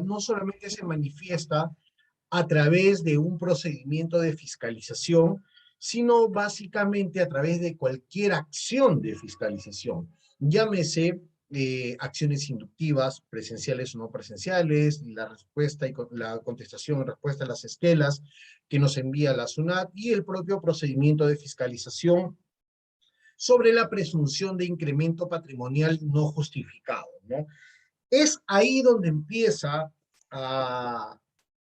no solamente se manifiesta a través de un procedimiento de fiscalización, sino básicamente a través de cualquier acción de fiscalización. Llámese acciones inductivas, presenciales o no presenciales, la respuesta y la contestación en respuesta a las esquelas que nos envía la SUNAT y el propio procedimiento de fiscalización sobre la presunción de incremento patrimonial no justificado, ¿no? Es ahí donde empieza a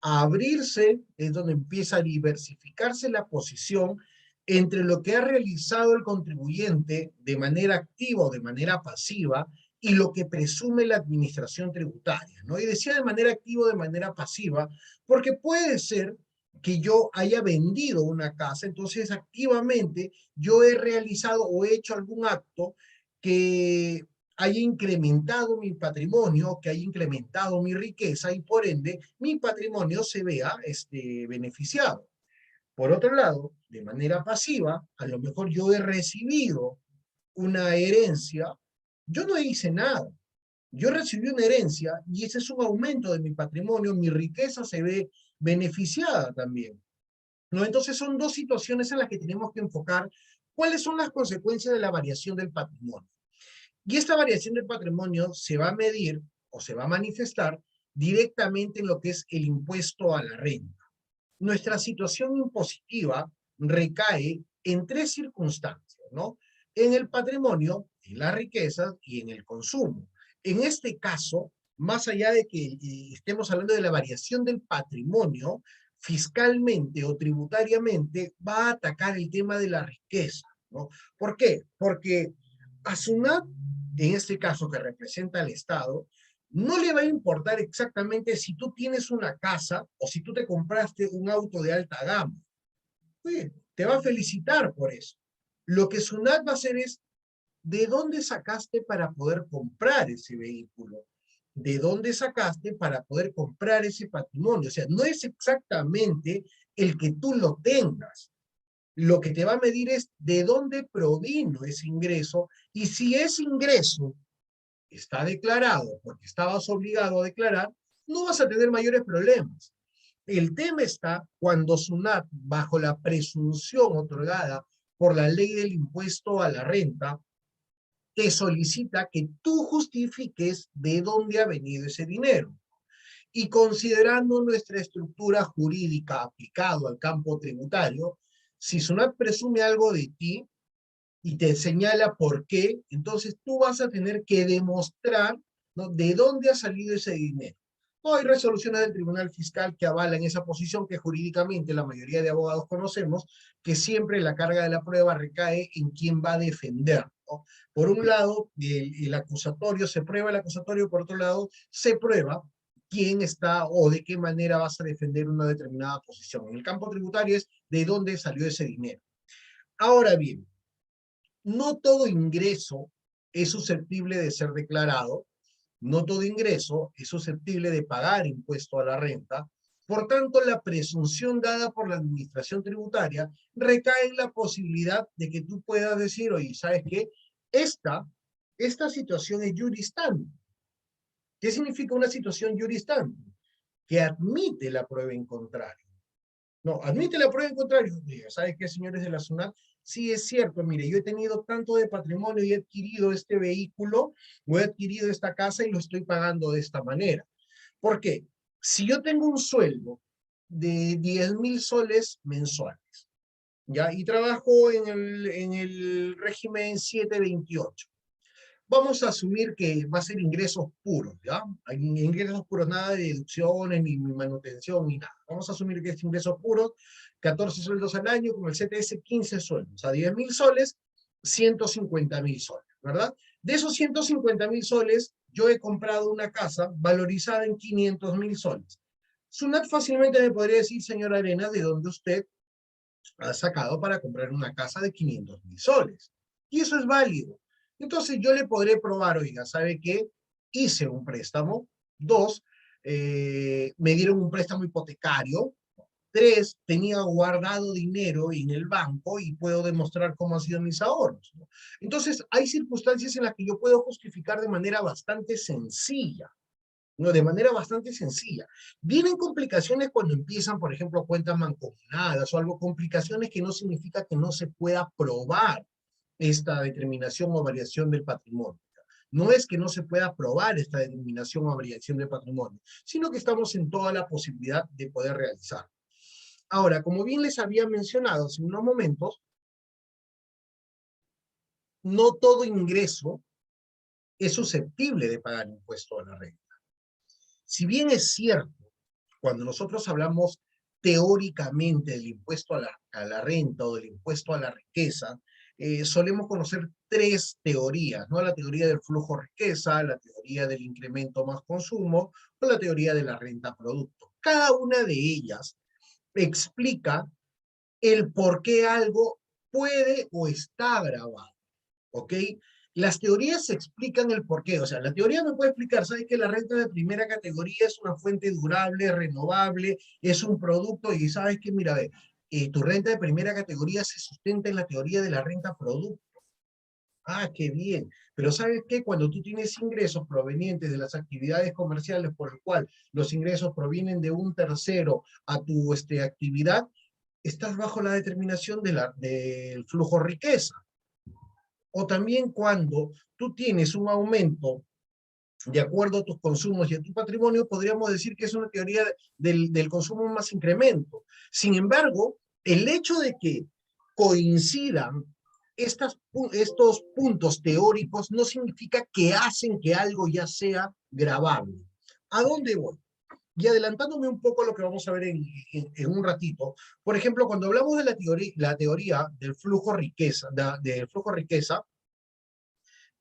abrirse, es donde empieza a diversificarse la posición entre lo que ha realizado el contribuyente de manera activa o de manera pasiva y lo que presume la administración tributaria, ¿no? Y decía de manera activa o de manera pasiva, porque puede ser que yo haya vendido una casa, entonces activamente yo he realizado o he hecho algún acto que haya incrementado mi patrimonio, que haya incrementado mi riqueza y por ende mi patrimonio se vea beneficiado. Por otro lado, de manera pasiva, a lo mejor yo he recibido una herencia, yo no hice nada. Yo recibí una herencia y ese es un aumento de mi patrimonio, mi riqueza se ve beneficiada también, ¿no? Entonces son dos situaciones en las que tenemos que enfocar cuáles son las consecuencias de la variación del patrimonio. Y esta variación del patrimonio se va a medir o se va a manifestar directamente en lo que es el impuesto a la renta. Nuestra situación impositiva recae en tres circunstancias, ¿no? En el patrimonio, en las riquezas y en el consumo. En este caso, más allá de que estemos hablando de la variación del patrimonio, fiscalmente o tributariamente va a atacar el tema de la riqueza, ¿no? ¿Por qué? Porque a SUNAT, en este caso que representa al Estado, no le va a importar exactamente si tú tienes una casa o si tú te compraste un auto de alta gama. Oye, te va a felicitar por eso. Lo que SUNAT va a hacer es, ¿de dónde sacaste para poder comprar ese vehículo? ¿De dónde sacaste para poder comprar ese patrimonio? O sea, no es exactamente el que tú lo tengas. Lo que te va a medir es de dónde provino ese ingreso y si ese ingreso está declarado, porque estabas obligado a declarar, no vas a tener mayores problemas. El tema está cuando SUNAT, bajo la presunción otorgada por la ley del impuesto a la renta, te solicita que tú justifiques de dónde ha venido ese dinero. Y considerando nuestra estructura jurídica aplicado al campo tributario, si SUNAT presume algo de ti, y te señala por qué, entonces tú vas a tener que demostrar, ¿no?, de dónde ha salido ese dinero. No hay resoluciones del Tribunal Fiscal que avalan esa posición que jurídicamente la mayoría de abogados conocemos, que siempre la carga de la prueba recae en quien va a defender, ¿no? Por un lado, el acusatorio, se prueba el acusatorio, por otro lado, se prueba quién está o de qué manera vas a defender una determinada posición. En el campo tributario es de dónde salió ese dinero. Ahora bien, no todo ingreso es susceptible de ser declarado, no todo ingreso es susceptible de pagar impuesto a la renta, por tanto la presunción dada por la administración tributaria recae en la posibilidad de que tú puedas decir, oye, ¿sabes qué? Esta situación es juristante. ¿Qué significa una situación juristante? Que admite la prueba en contrario. No, admite la prueba en contrario. ¿Sabes qué, señores de la SUNAT? Sí, es cierto, mire, yo he tenido tanto de patrimonio y he adquirido este vehículo, o he adquirido esta casa y lo estoy pagando de esta manera. ¿Por qué? Si yo tengo un sueldo de 10.000 soles mensuales, ¿ya? Y trabajo en el régimen 728. Vamos a asumir que va a ser ingresos puros, ¿ya? Ingresos puros, nada de deducciones, ni manutención, ni nada. Vamos a asumir que es ingresos puros, 14 sueldos al año, con el CTS 15 sueldos. A 10.000 soles, 150.000 soles, ¿verdad? De esos 150.000 soles, yo he comprado una casa valorizada en 500.000 soles. SUNAT fácilmente me podría decir, señora Arenas, de dónde usted ha sacado para comprar una casa de 500.000 soles. Y eso es válido. Entonces yo le podré probar, oiga, ¿sabe qué? Hice un préstamo. Dos, me dieron un préstamo hipotecario. Tres, tenía guardado dinero en el banco y puedo demostrar cómo han sido mis ahorros, ¿no? Entonces hay circunstancias en las que yo puedo justificar de manera bastante sencilla. ¿no? De manera bastante sencilla. Vienen complicaciones cuando empiezan, por ejemplo, cuentas mancomunadas o algo, complicaciones que no significa que no se pueda probar esta determinación o variación del patrimonio. No es que no se pueda probar esta determinación o variación del patrimonio, sino que estamos en toda la posibilidad de poder realizar. Ahora, como bien les había mencionado hace unos momentos, no todo ingreso es susceptible de pagar impuesto a la renta. Si bien es cierto, cuando nosotros hablamos teóricamente del impuesto a la renta o del impuesto a la riqueza, solemos conocer tres teorías, ¿no? La teoría del flujo riqueza, la teoría del incremento más consumo o la teoría de la renta producto. Cada una de ellas explica el por qué algo puede o está grabado, ¿ok? Las teorías explican el porqué, o sea, la teoría me puede explicar, ¿sabes que la renta de primera categoría es una fuente durable, renovable, es un producto, y sabes que, mira, tu renta de primera categoría se sustenta en la teoría de la renta producto? Ah, qué bien. Pero ¿sabes qué? Cuando tú tienes ingresos provenientes de las actividades comerciales, por el cual los ingresos provienen de un tercero a tu actividad, estás bajo la determinación del flujo riqueza. O también cuando tú tienes un aumento de acuerdo a tus consumos y a tu patrimonio, podríamos decir que es una teoría del consumo más incremento. Sin embargo, el hecho de que coincidan estos puntos teóricos no significa que hacen que algo ya sea grabable. ¿A dónde voy? Y adelantándome un poco a lo que vamos a ver en un ratito, por ejemplo, cuando hablamos de la teoría del flujo riqueza, del flujo riqueza,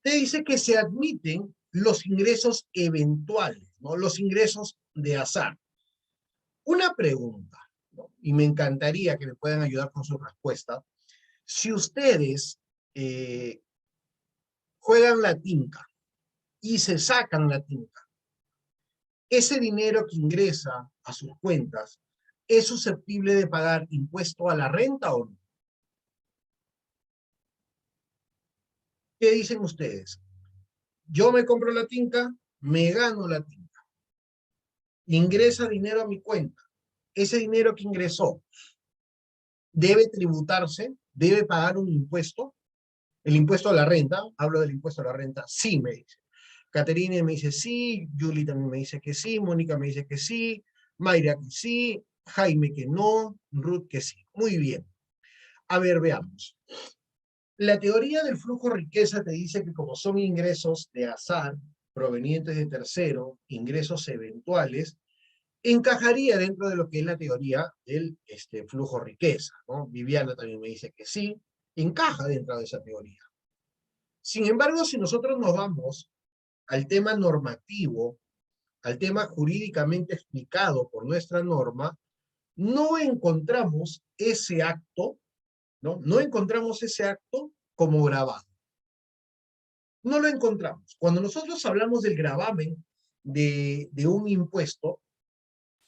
te dice que se admiten los ingresos eventuales, ¿no? Los ingresos de azar. Una pregunta, ¿no? Y me encantaría que me puedan ayudar con su respuesta. Si ustedes juegan la tinca y se sacan la tinca, ese dinero que ingresa a sus cuentas, ¿es susceptible de pagar impuesto a la renta o no? ¿Qué dicen ustedes? Yo me compro la tinca, me gano la tinca, ingresa dinero a mi cuenta. Ese dinero que ingresó debe tributarse, debe pagar un impuesto, el impuesto a la renta, hablo del impuesto a la renta, sí, me dice. Caterine me dice sí, Julie también me dice que sí, Mónica me dice que sí, Mayra que sí, Jaime que no, Ruth que sí. Muy bien. A ver, veamos. La teoría del flujo riqueza te dice que como son ingresos de azar, provenientes de tercero, ingresos eventuales, encajaría dentro de lo que es la teoría del flujo riqueza, ¿no? Viviana también me dice que sí, encaja dentro de esa teoría. Sin embargo, si nosotros nos vamos al tema normativo, al tema jurídicamente explicado por nuestra norma, no encontramos ese acto, ¿no? No encontramos ese acto como grabado. No lo encontramos. Cuando nosotros hablamos del gravamen de un impuesto,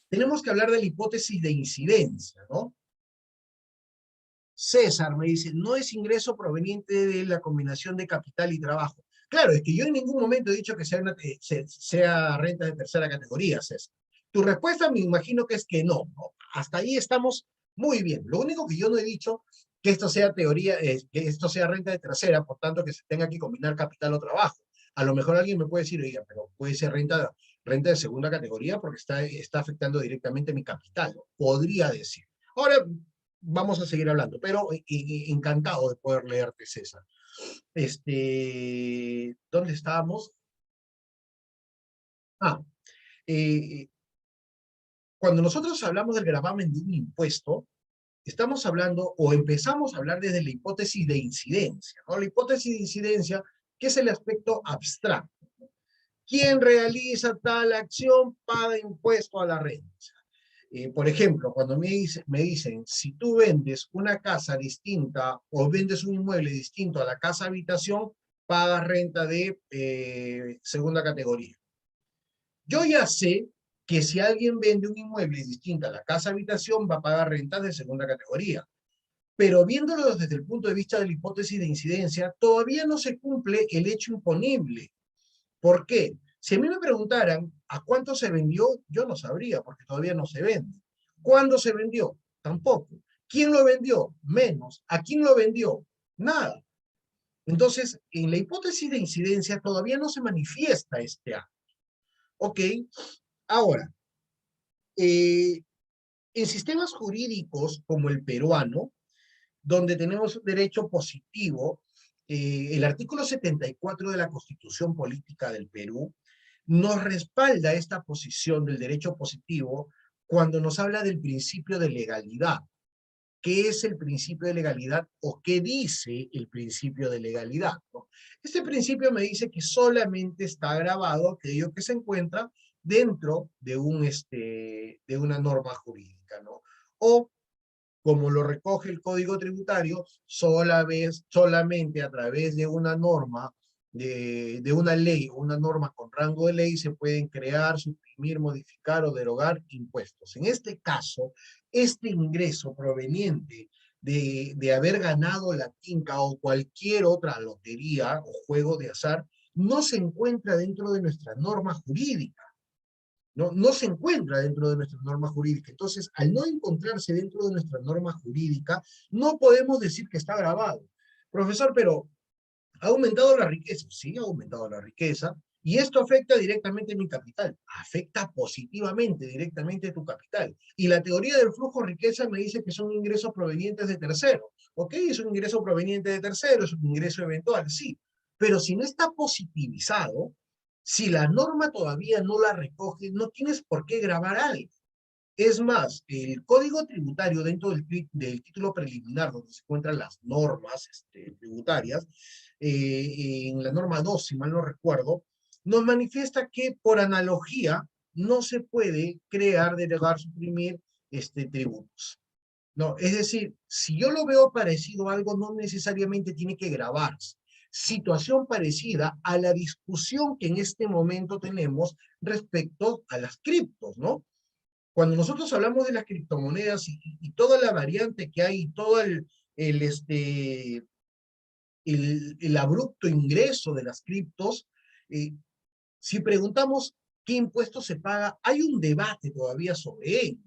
tenemos que hablar de la hipótesis de incidencia, ¿no? César me dice, no es ingreso proveniente de la combinación de capital y trabajo. Claro, es que yo en ningún momento he dicho que sea renta de tercera categoría, César. Tu respuesta me imagino que es que no, ¿no? Hasta ahí estamos muy bien. Lo único que yo no he dicho que esto sea teoría, que esto sea renta de tercera, por tanto que se tenga que combinar capital o trabajo. A lo mejor alguien me puede decir, oiga, pero puede ser renta de segunda categoría porque está afectando directamente mi capital. Podría decir. Ahora, vamos a seguir hablando, pero encantado de poder leerte, César. ¿Dónde estábamos? Ah, eh, cuando nosotros hablamos del gravamen de un impuesto, estamos hablando o empezamos a hablar desde la hipótesis de incidencia, ¿no? La hipótesis de incidencia, que es el aspecto abstracto. ¿Quién realiza tal acción paga impuesto a la renta? Por ejemplo, cuando me dicen, si tú vendes una casa distinta o vendes un inmueble distinto a la casa habitación, pagas renta de segunda categoría. Yo ya sé que si alguien vende un inmueble distinto a la casa habitación, va a pagar rentas de segunda categoría. Pero viéndolo desde el punto de vista de la hipótesis de incidencia, todavía no se cumple el hecho imponible. ¿Por qué? Si a mí me preguntaran a cuánto se vendió, yo no sabría, porque todavía no se vende. ¿Cuándo se vendió? Tampoco. ¿Quién lo vendió? Menos. ¿A quién lo vendió? Nada. Entonces, en la hipótesis de incidencia todavía no se manifiesta este acto. Ok, ahora, eh, en sistemas jurídicos como el peruano, donde tenemos un derecho positivo, el artículo 74 de la Constitución Política del Perú nos respalda esta posición del derecho positivo cuando nos habla del principio de legalidad. ¿Qué es el principio de legalidad o qué dice el principio de legalidad? ¿No? Este principio me dice que solamente está grabado aquello que se encuentra dentro de, de una norma jurídica, ¿no? O como lo recoge el Código Tributario, solamente a través de una norma, de una ley o una norma con rango de ley, se pueden crear, suprimir, modificar o derogar impuestos. En este caso, este ingreso proveniente de haber ganado la quinca o cualquier otra lotería o juego de azar, no se encuentra dentro de nuestra norma jurídica. No se encuentra dentro de nuestra norma jurídica. Entonces, al no encontrarse dentro de nuestra norma jurídica, no podemos decir que está grabado. Profesor, pero ¿ha aumentado la riqueza? Sí, ha aumentado la riqueza. Y esto afecta directamente mi capital. Afecta positivamente, directamente tu capital. Y la teoría del flujo de riqueza me dice que son ingresos provenientes de terceros. Ok, es un ingreso proveniente de terceros, es un ingreso eventual, sí. Pero si no está positivizado, si la norma todavía no la recoge, no tienes por qué grabar algo. Es más, el código tributario dentro del título preliminar, donde se encuentran las normas tributarias, en la norma 2, si mal no recuerdo, nos manifiesta que por analogía no se puede crear, derogar, suprimir tributos. No, es decir, si yo lo veo parecido a algo, no necesariamente tiene que grabarse. Situación parecida a la discusión que en este momento tenemos respecto a las criptos, ¿no? Cuando nosotros hablamos de las criptomonedas y toda la variante que hay, todo el, este, el abrupto ingreso de las criptos, eh, si preguntamos qué impuesto se paga, hay un debate todavía sobre ello.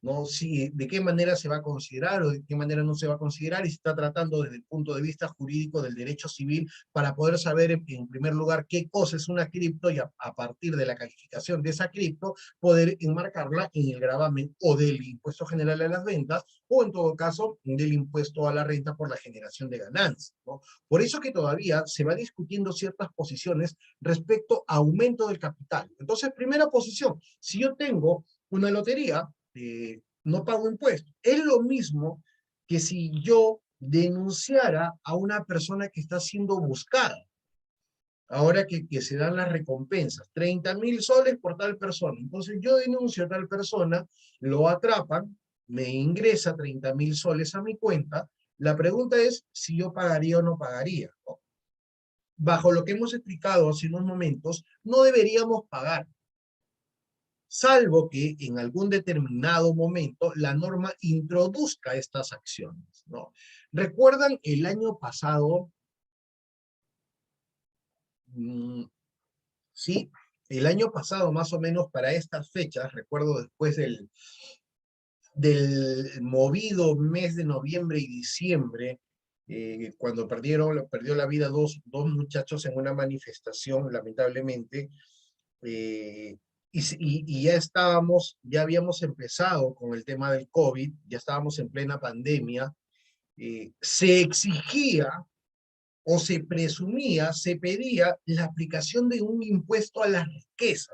¿No? Si, de qué manera se va a considerar o de qué manera no se va a considerar, y se está tratando desde el punto de vista jurídico del derecho civil para poder saber en primer lugar qué cosa es una cripto y a partir de la calificación de esa cripto poder enmarcarla en el gravamen o del impuesto general a las ventas o en todo caso del impuesto a la renta por la generación de ganancias, ¿no? Por eso que todavía se va discutiendo ciertas posiciones respecto a aumento del capital. Entonces, primera posición, si yo tengo una lotería, no pago impuestos. Es lo mismo que si yo denunciara a una persona que está siendo buscada. Ahora que se dan las recompensas, 30.000 soles por tal persona. Entonces yo denuncio a tal persona, lo atrapan, me ingresa 30.000 soles a mi cuenta. La pregunta es si yo pagaría o no pagaría, ¿no? Bajo lo que hemos explicado hace unos momentos, no deberíamos pagar, salvo que en algún determinado momento la norma introduzca estas acciones, ¿no? ¿Recuerdan el año pasado? Sí, el año pasado más o menos para estas fechas, recuerdo después del movido mes de noviembre y diciembre, cuando perdió la vida dos muchachos en una manifestación, lamentablemente, eh, y ya habíamos empezado con el tema del COVID, ya estábamos en plena pandemia, se exigía o se presumía, se pedía la aplicación de un impuesto a la riqueza.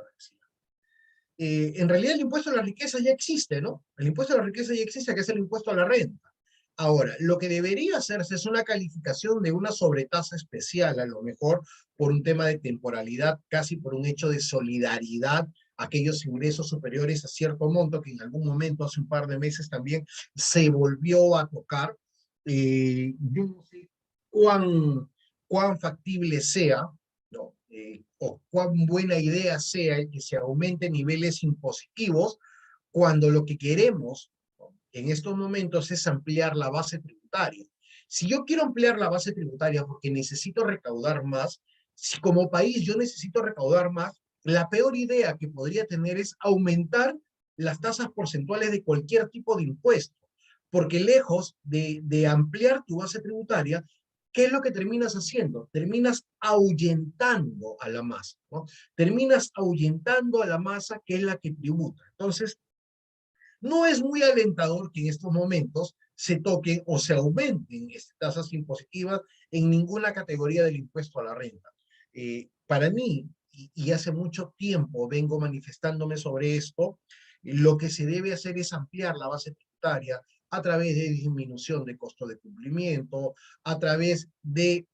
En realidad el impuesto a la riqueza ya existe, ¿no? El impuesto a la riqueza ya existe, que es el impuesto a la renta. Ahora, lo que debería hacerse es una calificación de una sobretasa especial, a lo mejor por un tema de temporalidad, casi por un hecho de solidaridad, aquellos ingresos superiores a cierto monto que en algún momento, hace un par de meses también, se volvió a tocar. Yo no sé cuán factible sea, ¿no? O cuán buena idea sea el que se aumenten niveles impositivos cuando lo que queremos, ¿no?, en estos momentos es ampliar la base tributaria. Si yo quiero ampliar la base tributaria porque necesito recaudar más, si como país yo necesito recaudar más, la peor idea que podría tener es aumentar las tasas porcentuales de cualquier tipo de impuesto, porque lejos de ampliar tu base tributaria, ¿qué es lo que terminas haciendo? Terminas ahuyentando a la masa, ¿no? Terminas ahuyentando a la masa que es la que tributa. Entonces, no es muy alentador que en estos momentos se toquen o se aumenten tasas impositivas en ninguna categoría del impuesto a la renta. Para mí, y hace mucho tiempo vengo manifestándome sobre esto, lo que se debe hacer es ampliar la base tributaria a través de disminución de costo de cumplimiento, a través de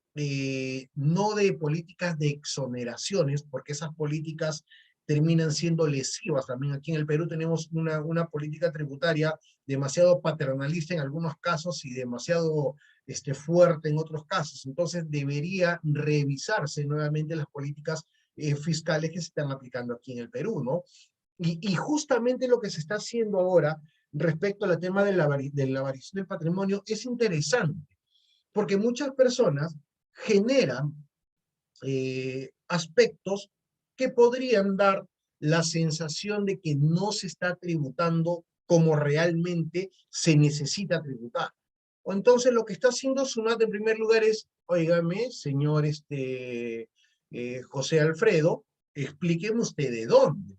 no de políticas de exoneraciones, porque esas políticas terminan siendo lesivas. También aquí en el Perú tenemos una política tributaria demasiado paternalista en algunos casos y demasiado fuerte en otros casos. Entonces debería revisarse nuevamente las políticas fiscales que se están aplicando aquí en el Perú, ¿no? Y justamente lo que se está haciendo ahora respecto al tema de la variación del patrimonio es interesante, porque muchas personas generan aspectos que podrían dar la sensación de que no se está tributando como realmente se necesita tributar. O entonces lo que está haciendo SUNAT en primer lugar es, óigame, señor José Alfredo, explíqueme usted de dónde.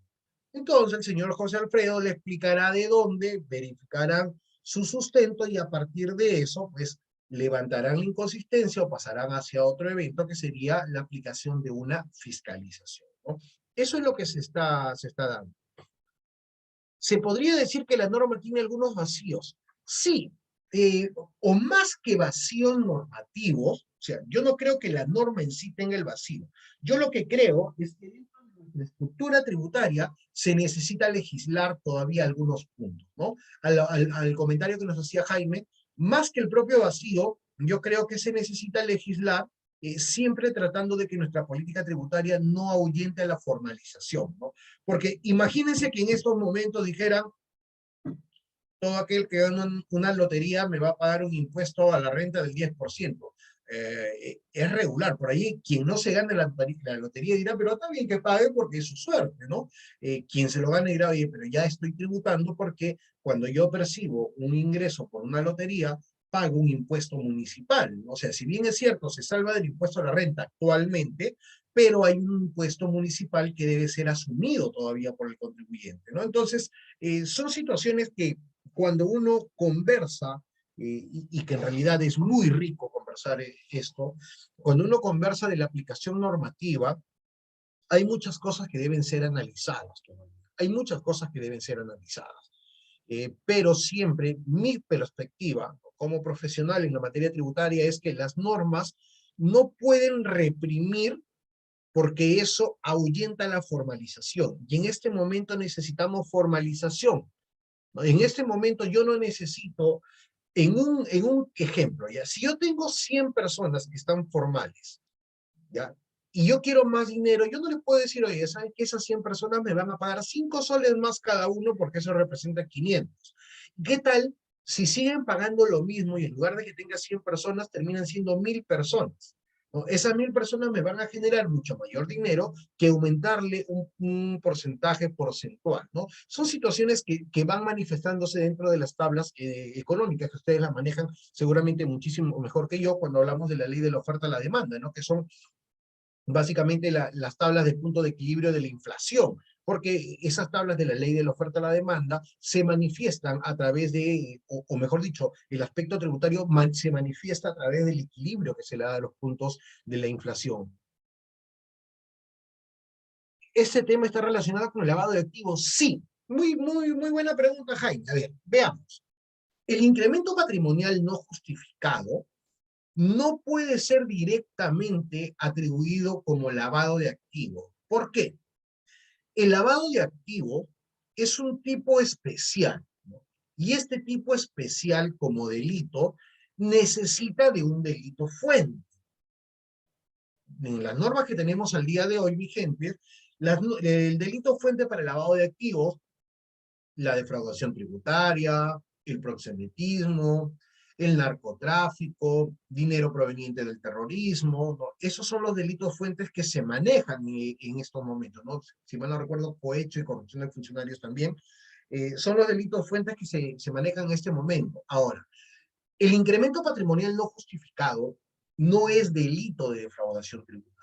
Entonces el señor José Alfredo le explicará de dónde, verificarán su sustento y a partir de eso, pues levantarán la inconsistencia o pasarán hacia otro evento que sería la aplicación de una fiscalización, ¿no? Eso es lo que se está dando. ¿Se podría decir que la norma tiene algunos vacíos? Sí, o más que vacíos normativos, o sea, yo no creo que la norma en sí tenga el vacío. Yo lo que creo es que dentro de la estructura tributaria se necesita legislar todavía algunos puntos, ¿no? Al comentario que nos hacía Jaime, más que el propio vacío, yo creo que se necesita legislar siempre tratando de que nuestra política tributaria no ahuyente a la formalización, ¿no? Porque imagínense que en estos momentos dijeran, todo aquel que gana una lotería me va a pagar un impuesto a la renta del 10%. Es regular, por ahí quien no se gane la lotería dirá, pero está bien que pague porque es su suerte, ¿no? Quien se lo gane dirá, oye, pero ya estoy tributando porque cuando yo percibo un ingreso por una lotería, pago un impuesto municipal. O sea, si bien es cierto, se salva del impuesto a la renta actualmente, pero hay un impuesto municipal que debe ser asumido todavía por el contribuyente, ¿no? Entonces, son situaciones que cuando uno conversa, y que en realidad es muy rico conversar esto, cuando uno conversa de la aplicación normativa, hay muchas cosas que deben ser analizadas todavía. Hay muchas cosas que deben ser analizadas. Pero siempre mi perspectiva como profesional en la materia tributaria es que las normas no pueden reprimir porque eso ahuyenta la formalización. Y en este momento necesitamos formalización. En este momento yo no necesito, en un ejemplo, ¿ya? Si yo tengo 100 personas que están formales, ¿ya? Y yo quiero más dinero, yo no le puedo decir, oye, ¿saben que esas 100 personas me van a pagar 5 soles más cada uno porque eso representa 500? ¿Qué tal si siguen pagando lo mismo y en lugar de que tenga 100 personas, terminan siendo 1000 personas? ¿No? Esas 1000 personas me van a generar mucho mayor dinero que aumentarle un porcentaje porcentual, ¿no? Son situaciones que van manifestándose dentro de las tablas económicas, que ustedes las manejan seguramente muchísimo mejor que yo cuando hablamos de la ley de la oferta a la demanda, ¿no? Que son básicamente las tablas de punto de equilibrio de la inflación, porque esas tablas de la ley de la oferta a la demanda se manifiestan a través de, o mejor dicho, el aspecto tributario se manifiesta a través del equilibrio que se le da a los puntos de la inflación. ¿Ese tema está relacionado con el lavado de activos? Sí. Muy buena pregunta, Jaime. A ver, veamos. El incremento patrimonial no justificado no puede ser directamente atribuido como lavado de activos. ¿Por qué? El lavado de activos es un tipo especial, ¿no? Y este tipo especial como delito necesita de un delito fuente. En las normas que tenemos al día de hoy vigentes, el delito fuente para el lavado de activos, la defraudación tributaria, el proxenetismo, el narcotráfico, dinero proveniente del terrorismo, ¿no? Esos son los delitos fuentes que se manejan en estos momentos, ¿no? Si mal no recuerdo, cohecho y corrupción de funcionarios también, son los delitos fuentes que se manejan en este momento. Ahora, el incremento patrimonial no justificado no es delito de defraudación tributaria.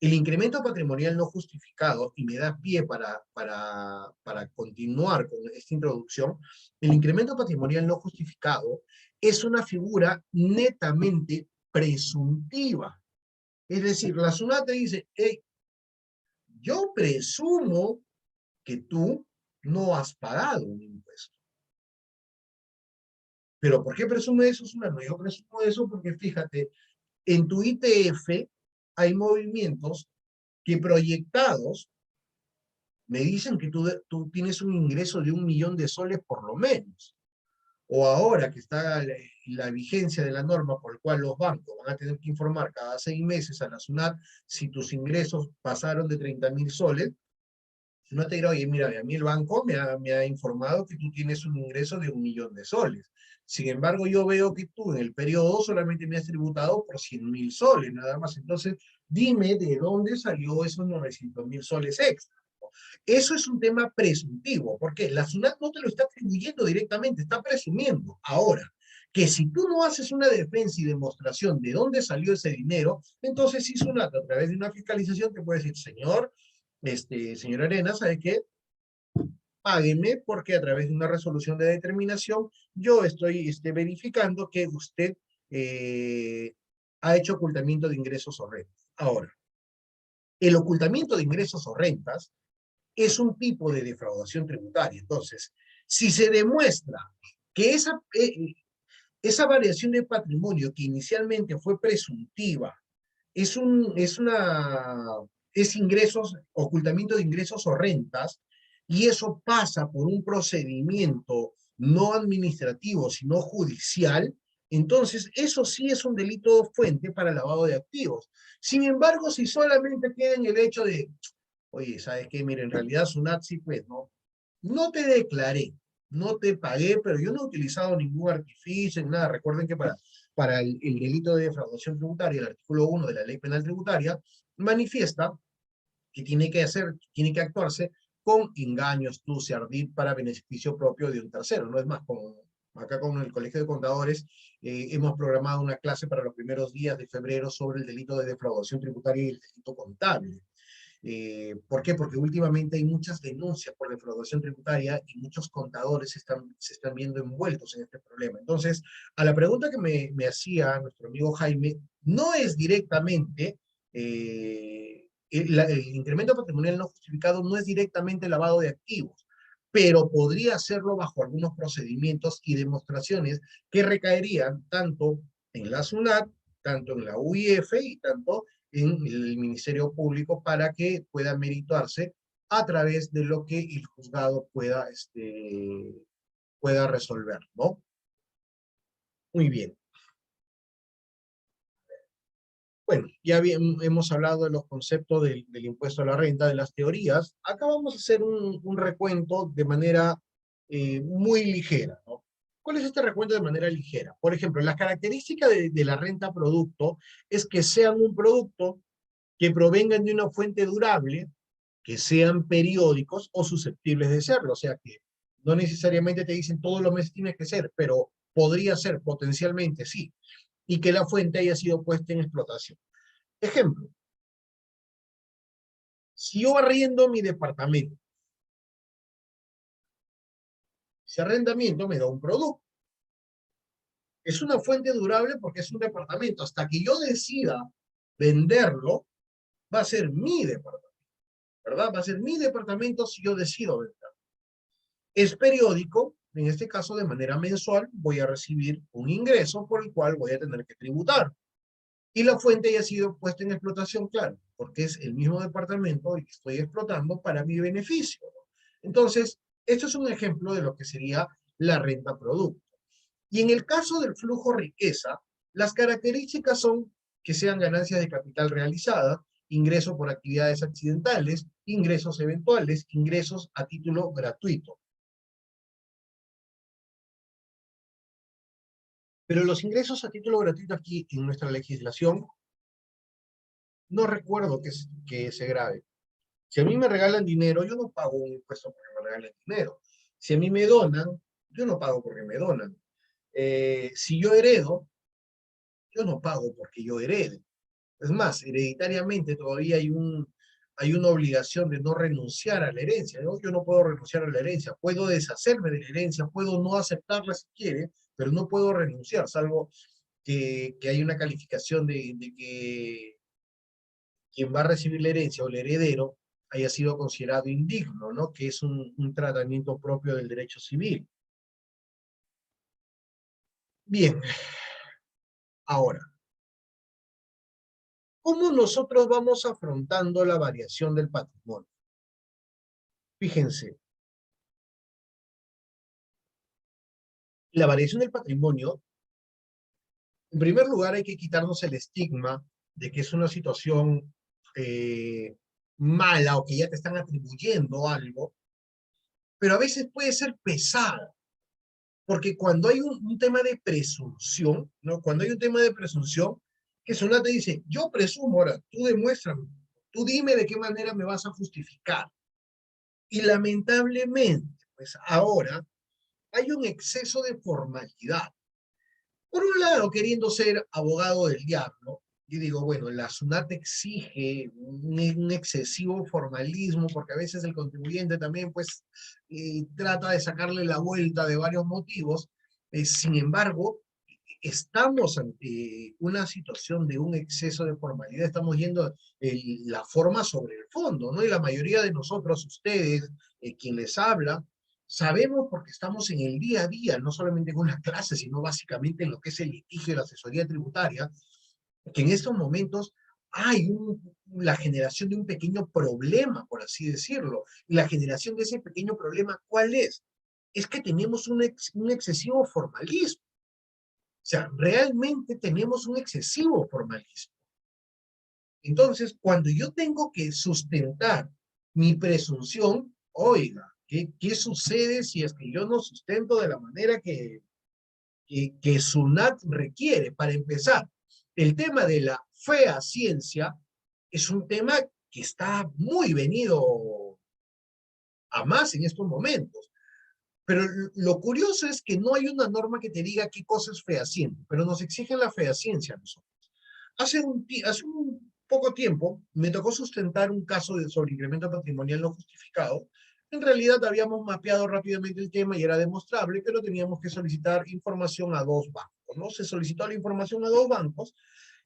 El incremento patrimonial no justificado, y me da pie para continuar con esta introducción, el incremento patrimonial no justificado es una figura netamente presuntiva. Es decir, la SUNAT te dice, hey, yo presumo que tú no has pagado un impuesto. ¿Pero por qué presume eso, SUNAT? No, yo presumo eso porque fíjate, en tu ITF hay movimientos que proyectados me dicen que tú tienes un ingreso de 1.000.000 de soles por lo menos. O ahora que está la vigencia de la norma por la cual los bancos van a tener que informar cada 6 meses a la SUNAT si tus ingresos pasaron de 30.000 soles, SUNAT te dirá, oye, mira, a mí el banco me ha informado que tú tienes un ingreso de 1.000.000 de soles. Sin embargo, yo veo que tú en el periodo solamente me has tributado por 100.000 soles, nada más. Entonces, dime de dónde salió esos 900.000 soles extra. Eso es un tema presuntivo, porque la SUNAT no te lo está atribuyendo directamente, está presumiendo. Ahora, que si tú no haces una defensa y demostración de dónde salió ese dinero, entonces sí SUNAT a través de una fiscalización te puede decir, señor Arena, ¿sabe qué? Págueme porque a través de una resolución de determinación yo estoy verificando que usted ha hecho ocultamiento de ingresos o rentas. Ahora, el ocultamiento de ingresos o rentas es un tipo de defraudación tributaria. Entonces, si se demuestra que esa variación de patrimonio que inicialmente fue presuntiva es ingresos, ocultamiento de ingresos o rentas, y eso pasa por un procedimiento no administrativo, sino judicial, entonces eso sí es un delito fuente para lavado de activos. Sin embargo, si solamente queda en el hecho de, oye, ¿sabes qué? Mira, en realidad SUNAT sí, pues, no te declaré, no te pagué, pero yo no he utilizado ningún artificio, ni nada. Recuerden que para el delito de defraudación tributaria, el artículo 1 de la Ley Penal Tributaria, manifiesta que tiene que actuarse con engaño, astucia, ardid para beneficio propio de un tercero. No es más, acá con el Colegio de Contadores hemos programado una clase para los primeros días de febrero sobre el delito de defraudación tributaria y el delito contable. ¿Por qué? Porque últimamente hay muchas denuncias por defraudación tributaria y muchos contadores se están viendo envueltos en este problema. Entonces, a la pregunta que me hacía nuestro amigo Jaime, no es directamente, el incremento patrimonial no justificado no es directamente lavado de activos, pero podría hacerlo bajo algunos procedimientos y demostraciones que recaerían tanto en la SUNAT, tanto en la UIF y tanto en el Ministerio Público para que pueda meritarse a través de lo que el juzgado pueda resolver, ¿no? Muy bien. Bueno, ya hemos hablado de los conceptos del impuesto a la renta, de las teorías. Acá vamos a hacer un recuento de manera muy ligera, ¿no? ¿Cuál es este recuento de manera ligera? Por ejemplo, las características de la renta producto es que sean un producto que provengan de una fuente durable, que sean periódicos o susceptibles de serlo. O sea que no necesariamente te dicen todos los meses tienes que ser, pero podría ser potencialmente sí. Y que la fuente haya sido puesta en explotación. Ejemplo, si yo arriendo mi departamento, ese arrendamiento me da un producto. Es una fuente durable porque es un departamento. Hasta que yo decida venderlo, va a ser mi departamento, ¿verdad? Va a ser mi departamento si yo decido venderlo. Es periódico, en este caso de manera mensual, voy a recibir un ingreso por el cual voy a tener que tributar. Y la fuente ya ha sido puesta en explotación, claro, porque es el mismo departamento el que estoy explotando para mi beneficio. Entonces, esto es un ejemplo de lo que sería la renta producto. Y en el caso del flujo riqueza, las características son que sean ganancias de capital realizadas, ingresos por actividades accidentales, ingresos eventuales, ingresos a título gratuito. Pero los ingresos a título gratuito aquí en nuestra legislación, no recuerdo que se grave. Si a mí me regalan dinero, yo no pago un impuesto porque me regalen dinero. Si a mí me donan, yo no pago porque me donan. Si yo heredo, yo no pago porque yo herede. Es más, hereditariamente todavía hay una obligación de no renunciar a la herencia, ¿no? Yo no puedo renunciar a la herencia, puedo deshacerme de la herencia, puedo no aceptarla si quiere, pero no puedo renunciar, salvo que hay una calificación de que quien va a recibir la herencia o el heredero haya sido considerado indigno, ¿no? Que es un tratamiento propio del derecho civil. Bien, ahora, ¿cómo nosotros vamos afrontando la variación del patrimonio? Fíjense, la variación del patrimonio, en primer lugar hay que quitarnos el estigma de que es una situación mala o que ya te están atribuyendo algo, pero a veces puede ser pesada, porque cuando hay un tema de presunción, ¿no? Cuando hay un tema de presunción, que Sunat te dice, yo presumo, ahora, tú demuéstrame, tú dime de qué manera me vas a justificar. Y lamentablemente, pues ahora hay un exceso de formalidad. Por un lado, queriendo ser abogado del diablo, yo digo, bueno, la SUNAT exige un excesivo formalismo, porque a veces el contribuyente también, pues, trata de sacarle la vuelta de varios motivos. Sin embargo, estamos ante una situación de un exceso de formalidad, estamos yendo la forma sobre el fondo, ¿no? Y la mayoría de nosotros, ustedes, quien les habla, sabemos porque estamos en el día a día, no solamente en una clase, sino básicamente en lo que es el litigio y la asesoría tributaria, que en estos momentos hay la generación de un pequeño problema, por así decirlo. Y la generación de ese pequeño problema, ¿cuál es? Es que tenemos un excesivo formalismo. O sea, realmente tenemos un excesivo formalismo. Entonces, cuando yo tengo que sustentar mi presunción, oiga, ¿qué sucede si es que yo no sustento de la manera que SUNAT requiere? Para empezar, el tema de la fea ciencia es un tema que está muy venido a más en estos momentos. Pero lo curioso es que no hay una norma que te diga qué cosa es fehaciente, pero nos exigen la fehaciencia a nosotros. Hace un poco tiempo me tocó sustentar un caso sobre incremento patrimonial no justificado. En realidad habíamos mapeado rápidamente el tema y era demostrable, pero teníamos que solicitar información a dos bancos, ¿no? Se solicitó la información a dos bancos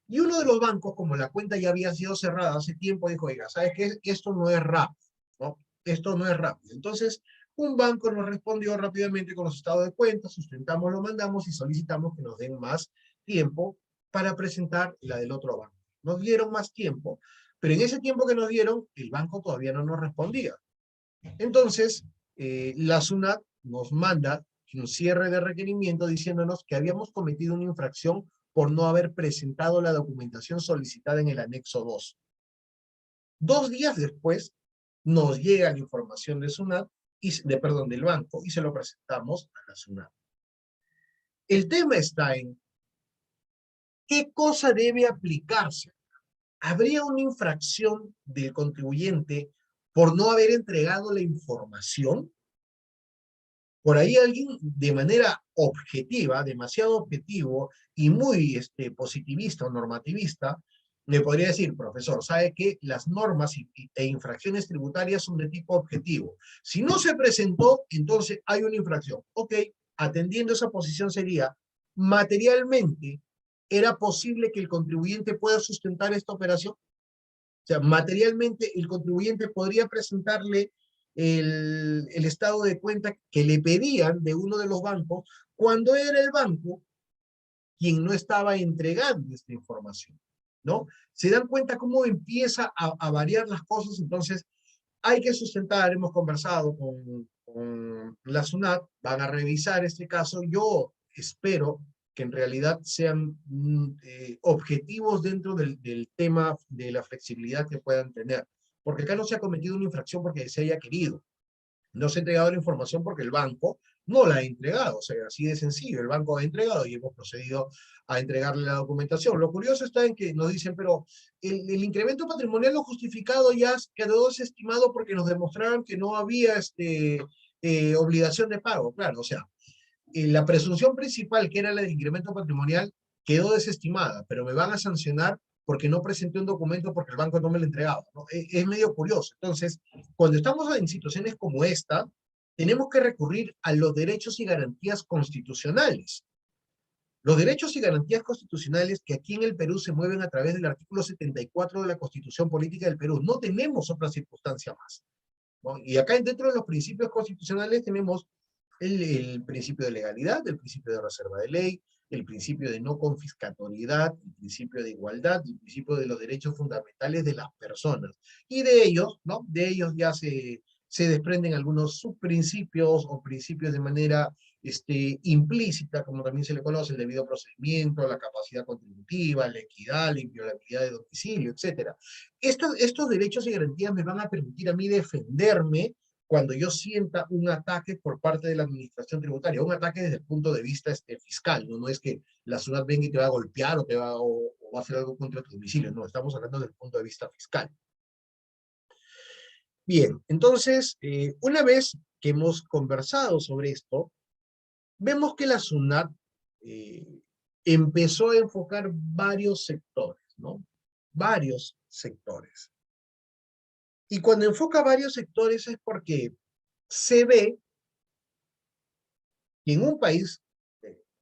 y uno de los bancos, como la cuenta ya había sido cerrada hace tiempo, dijo, oiga, ¿sabes qué? Esto no es rápido, ¿no? Esto no es rápido. Entonces, un banco nos respondió rápidamente con los estados de cuenta, sustentamos, lo mandamos y solicitamos que nos den más tiempo para presentar la del otro banco. Nos dieron más tiempo, pero en ese tiempo que nos dieron, el banco todavía no nos respondía. Entonces, la SUNAT nos manda un cierre de requerimiento diciéndonos que habíamos cometido una infracción por no haber presentado la documentación solicitada en el anexo 2. 2 días después, nos llega la información de SUNAT, perdón, del banco, y se lo presentamos a la SUNAT. El tema está en qué cosa debe aplicarse. ¿Habría una infracción del contribuyente por no haber entregado la información? Por ahí alguien de manera objetiva, demasiado objetivo y muy positivista o normativista, me podría decir, profesor, ¿sabe qué? Las normas e infracciones tributarias son de tipo objetivo. Si no se presentó, entonces hay una infracción. Ok, atendiendo esa posición sería, materialmente, ¿era posible que el contribuyente pueda sustentar esta operación? O sea, materialmente el contribuyente podría presentarle el estado de cuenta que le pedían de uno de los bancos cuando era el banco quien no estaba entregando esta información, ¿no? Se dan cuenta cómo empieza a variar las cosas. Entonces hay que sustentar, hemos conversado con la SUNAT, van a revisar este caso. Yo espero que en realidad sean objetivos dentro del tema de la flexibilidad que puedan tener. Porque acá no se ha cometido una infracción porque se haya querido. No se ha entregado la información porque el banco no la ha entregado, o sea, así de sencillo, el banco ha entregado y hemos procedido a entregarle la documentación. Lo curioso está en que nos dicen, pero el incremento patrimonial no justificado ya quedó desestimado porque nos demostraron que no había obligación de pago, claro, o sea, la presunción principal, que era la del incremento patrimonial, quedó desestimada, pero me van a sancionar porque no presenté un documento porque el banco no me lo entregaba, ¿no? Es medio curioso. Entonces, cuando estamos en situaciones como esta, tenemos que recurrir a los derechos y garantías constitucionales. Los derechos y garantías constitucionales que aquí en el Perú se mueven a través del artículo 74 de la Constitución Política del Perú. No tenemos otra circunstancia más, ¿no? Y acá dentro de los principios constitucionales tenemos el principio de legalidad, el principio de reserva de ley, el principio de no confiscatoriedad, el principio de igualdad, el principio de los derechos fundamentales de las personas. Y de ellos, ¿no? De ellos ya se desprenden algunos subprincipios o principios de manera implícita, como también se le conoce, el debido procedimiento, la capacidad contributiva, la equidad, la inviolabilidad de domicilio, etc. Estos derechos y garantías me van a permitir a mí defenderme cuando yo sienta un ataque por parte de la administración tributaria, un ataque desde el punto de vista fiscal, ¿no? No es que la ciudad venga y te va a golpear o va a hacer algo contra tu domicilio, no, estamos hablando desde el punto de vista fiscal. Bien, entonces, una vez que hemos conversado sobre esto, vemos que la SUNAT empezó a enfocar varios sectores, ¿no? Varios sectores. Y cuando enfoca varios sectores es porque se ve que en un país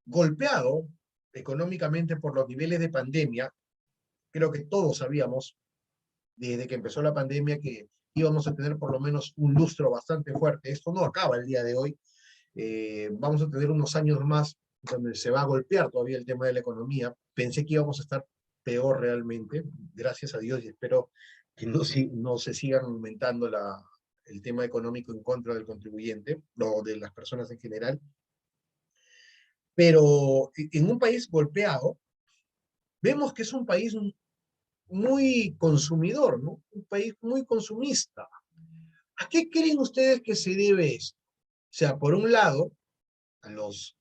golpeado económicamente por los niveles de pandemia, creo que todos sabíamos desde que empezó la pandemia que íbamos a tener por lo menos un lustro bastante fuerte. Esto no acaba el día de hoy. Vamos a tener unos años más donde se va a golpear todavía el tema de la economía. Pensé que íbamos a estar peor realmente, gracias a Dios, y espero que no se sigan aumentando el tema económico en contra del contribuyente o de las personas en general. Pero en un país golpeado, vemos que es un país muy consumidor, ¿no? Un país muy consumista. ¿A qué creen ustedes que se debe esto? O sea, por un lado, a los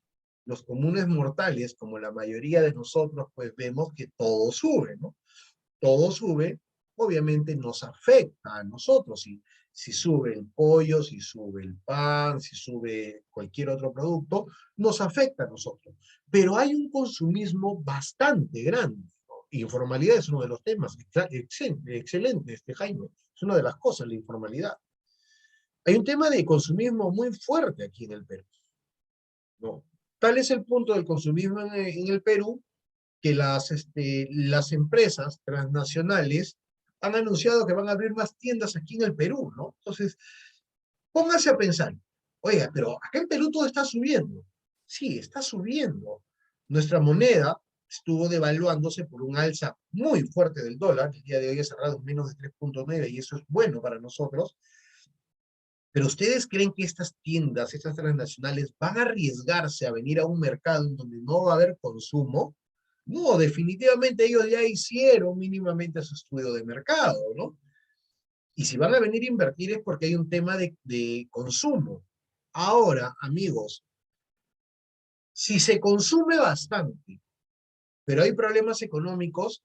comunes mortales, como la mayoría de nosotros, pues vemos que todo sube, ¿no? Todo sube, obviamente nos afecta a nosotros. Si sube el pollo, si sube el pan, si sube cualquier otro producto, nos afecta a nosotros. Pero hay un consumismo bastante grande, ¿no? Informalidad es uno de los temas. Excelente, Jaime. Es una de las cosas, la informalidad. Hay un tema de consumismo muy fuerte aquí en el Perú, ¿no? Tal es el punto del consumismo en el Perú que las empresas transnacionales han anunciado que van a abrir más tiendas aquí en el Perú, ¿no? Entonces, póngase a pensar, oiga, pero acá en Perú todo está subiendo. Sí, está subiendo. Nuestra moneda estuvo devaluándose por un alza muy fuerte del dólar, el día de hoy ha cerrado en menos de 3.9 y eso es bueno para nosotros, pero ¿ustedes creen que estas tiendas, estas transnacionales, van a arriesgarse a venir a un mercado en donde no va a haber consumo? No, definitivamente ellos ya hicieron mínimamente su estudio de mercado, ¿no? Y si van a venir a invertir es porque hay un tema de consumo. Ahora, amigos, si se consume bastante, pero hay problemas económicos,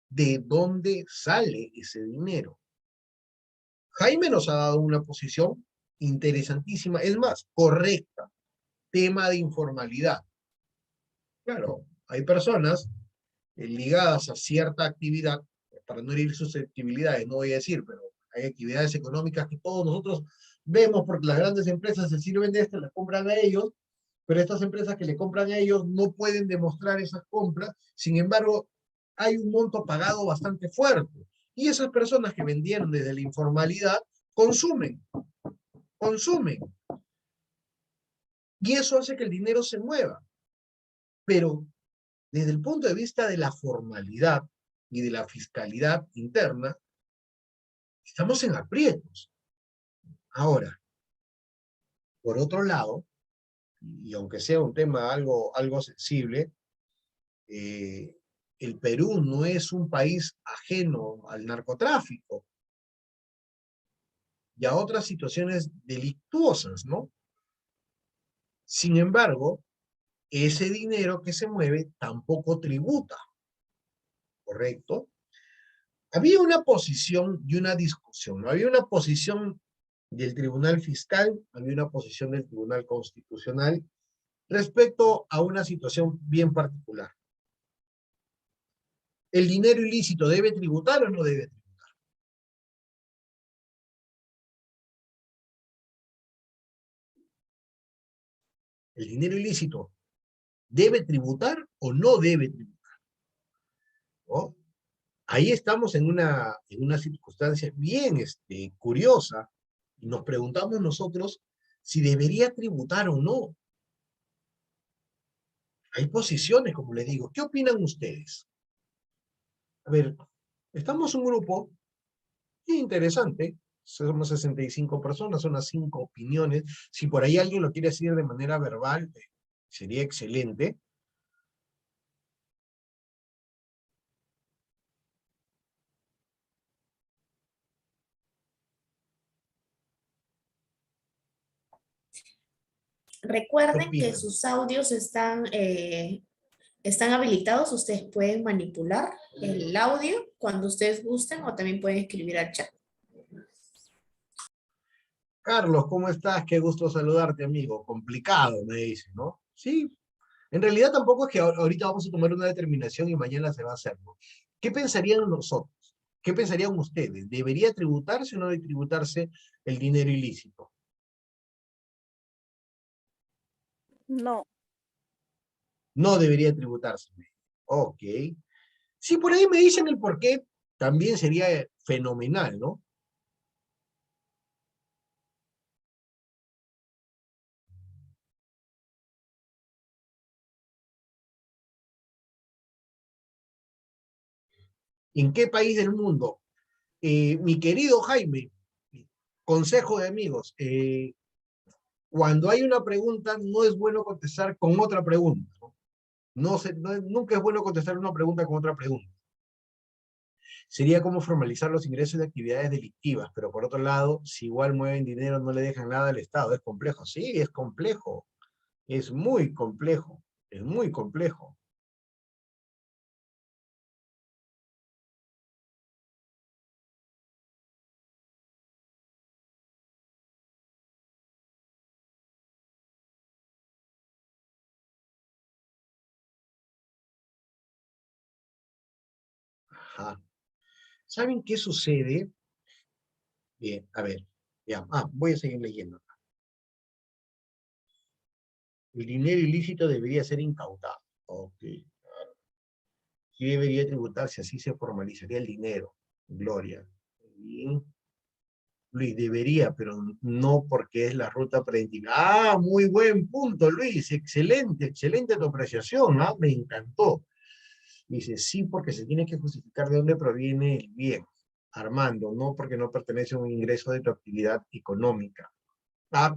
¿de dónde sale ese dinero? Jaime nos ha dado una posición interesantísima, es más, correcta. Tema de informalidad. Claro, hay personas ligadas a cierta actividad, para no herir susceptibilidades, no voy a decir, pero hay actividades económicas que todos nosotros vemos porque las grandes empresas se sirven de esto, las compran a ellos, pero estas empresas que le compran a ellos no pueden demostrar esas compras, sin embargo, hay un monto pagado bastante fuerte. Y esas personas que vendieron desde la informalidad consumen. Y eso hace que el dinero se mueva. Pero desde el punto de vista de la formalidad y de la fiscalidad interna, estamos en aprietos. Ahora, por otro lado, y aunque sea un tema algo sensible, eh, el Perú no es un país ajeno al narcotráfico y a otras situaciones delictuosas, ¿no? Sin embargo, ese dinero que se mueve tampoco tributa, ¿correcto? Había una posición y una discusión, ¿no? Había una posición del Tribunal Fiscal, había una posición del Tribunal Constitucional respecto a una situación bien particular. ¿El dinero ilícito debe tributar o no debe tributar? ¿El dinero ilícito debe tributar o no debe tributar? ¿No? Ahí estamos en una circunstancia bien curiosa, y nos preguntamos nosotros si debería tributar o no. Hay posiciones, como les digo. ¿Qué opinan ustedes? A ver, estamos un grupo interesante, somos 65 personas, son las 5 opiniones. Si por ahí alguien lo quiere decir de manera verbal, sería excelente. ¿Qué Recuerden que opinan? sus audios están habilitados. Ustedes pueden manipular el audio cuando ustedes gusten o también pueden escribir al chat. Carlos, ¿cómo estás? Qué gusto saludarte, amigo. Complicado, me dice, ¿no? Sí, en realidad tampoco es que ahorita vamos a tomar una determinación y mañana se va a hacer, ¿no? ¿Qué pensarían nosotros? ¿Qué pensarían ustedes? ¿Debería tributarse o no debe tributarse el dinero ilícito? No, No debería tributarse. Ok. Si por ahí me dicen el por qué, también sería fenomenal, ¿no? ¿En qué país del mundo? Mi querido Jaime, consejo de amigos, cuando hay una pregunta, no es bueno contestar con otra pregunta, ¿no? Nunca es bueno contestar una pregunta con otra pregunta. Sería como formalizar los ingresos de actividades delictivas, pero por otro lado, si igual mueven dinero, no le dejan nada al Estado. Es complejo. Sí, es complejo. Es muy complejo. Es muy complejo. Ajá. ¿Saben qué sucede? Bien, a ver. Ya. Voy a seguir leyendo. El dinero ilícito debería ser incautado. Ok. Sí debería tributarse, así se formalizaría el dinero. Gloria. Bien. Luis, debería, pero no porque es la ruta preventiva. Muy buen punto, Luis. Excelente, excelente tu apreciación. Me encantó. Dice, sí, porque se tiene que justificar de dónde proviene el bien. Armando, no porque no pertenece a un ingreso de tu actividad económica.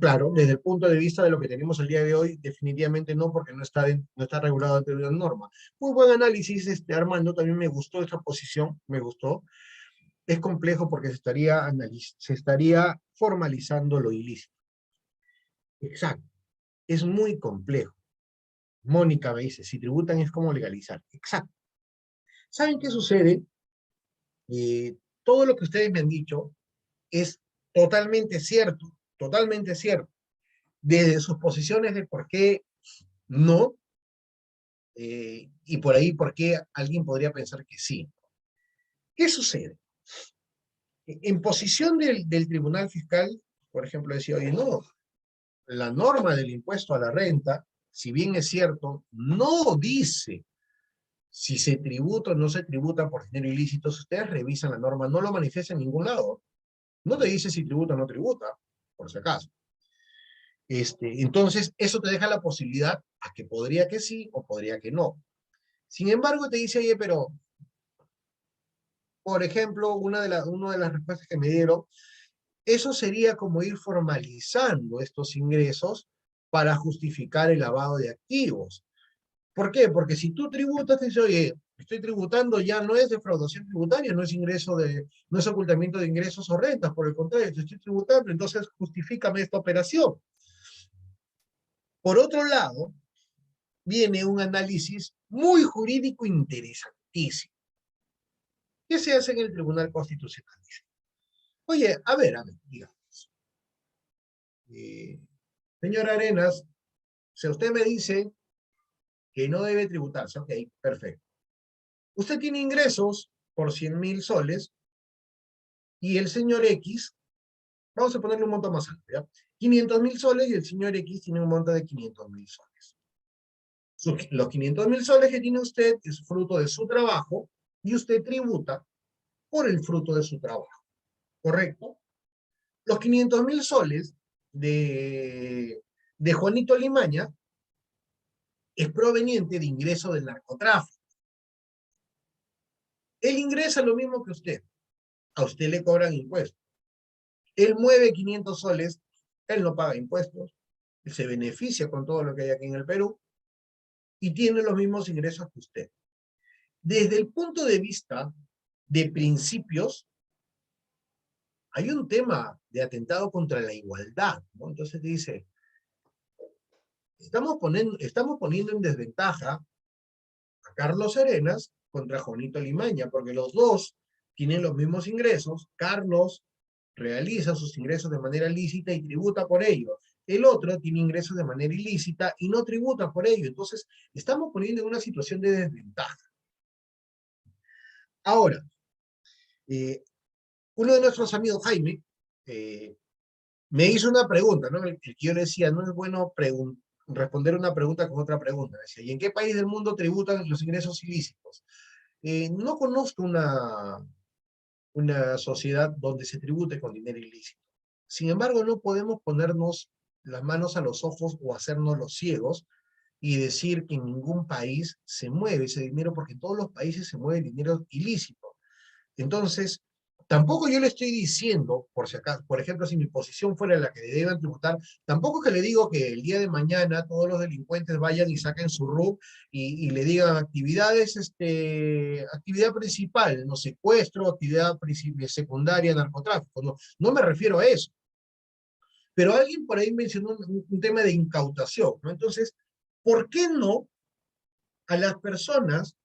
Claro, desde el punto de vista de lo que tenemos el día de hoy, definitivamente no, porque no está regulado dentro de una norma. Muy buen análisis, Armando, también me gustó esta posición, me gustó. Es complejo porque se estaría formalizando lo ilícito. Exacto, es muy complejo. Mónica me dice, si tributan es como legalizar. Exacto. ¿Saben qué sucede? Todo lo que ustedes me han dicho es totalmente cierto, totalmente cierto. Desde sus posiciones de por qué no, y por ahí por qué alguien podría pensar que sí. ¿Qué sucede? En posición del Tribunal Fiscal, por ejemplo, decía, oye, no, la norma del impuesto a la renta, si bien es cierto, no dice si se tributa o no se tributa por dinero ilícito. Si ustedes revisan la norma, no lo manifiesta en ningún lado. No te dice si tributa o no tributa, por si acaso. Entonces, eso te deja la posibilidad a que podría que sí o podría que no. Sin embargo, te dice, oye, pero, por ejemplo, una de las respuestas que me dieron, eso sería como ir formalizando estos ingresos para justificar el lavado de activos. ¿Por qué? Porque si tú tributas, te dices, oye, estoy tributando, ya no es defraudación tributaria, no es ocultamiento de ingresos o rentas, por el contrario, te estoy tributando, entonces justifícame esta operación. Por otro lado, viene un análisis muy jurídico interesantísimo, que se hace en el Tribunal Constitucional. Oye, a ver, digamos. Señor Arenas, si usted me dice que no debe tributarse, ok, perfecto. Usted tiene ingresos por 100.000 soles y el señor X, vamos a ponerle un monto más alto, ¿ya? 500.000 soles y el señor X tiene un monto de 500.000 soles. Los 500.000 soles que tiene usted es fruto de su trabajo y usted tributa por el fruto de su trabajo, ¿correcto? Los 500.000 soles de Juanito Limaña es proveniente de ingreso del narcotráfico. Él ingresa lo mismo que usted. A usted le cobran impuestos. Él mueve 500 soles, él no paga impuestos, él se beneficia con todo lo que hay aquí en el Perú y tiene los mismos ingresos que usted. Desde el punto de vista de principios, hay un tema de atentado contra la igualdad, ¿no? Entonces dice, estamos poniendo en desventaja a Carlos Arenas contra Juanito Limaña, porque los dos tienen los mismos ingresos. Carlos realiza sus ingresos de manera lícita y tributa por ello. El otro tiene ingresos de manera ilícita y no tributa por ello. Entonces, estamos poniendo en una situación de desventaja. Ahora, uno de nuestros amigos, Jaime, me hizo una pregunta, ¿no? El que yo le decía, no es bueno responder una pregunta con otra pregunta. Decía, ¿y en qué país del mundo tributan los ingresos ilícitos? No conozco una sociedad donde se tribute con dinero ilícito. Sin embargo, no podemos ponernos las manos a los ojos o hacernos los ciegos y decir que en ningún país se mueve ese dinero, porque en todos los países se mueve dinero ilícito. Entonces, tampoco yo le estoy diciendo, por si acaso, por ejemplo, si mi posición fuera la que deban tributar, tampoco que le digo que el día de mañana todos los delincuentes vayan y saquen su RUC y le digan actividades, actividad principal, no secuestro, actividad secundaria, narcotráfico. No, no me refiero a eso. Pero alguien por ahí mencionó un tema de incautación, ¿no? Entonces, ¿por qué no a las personas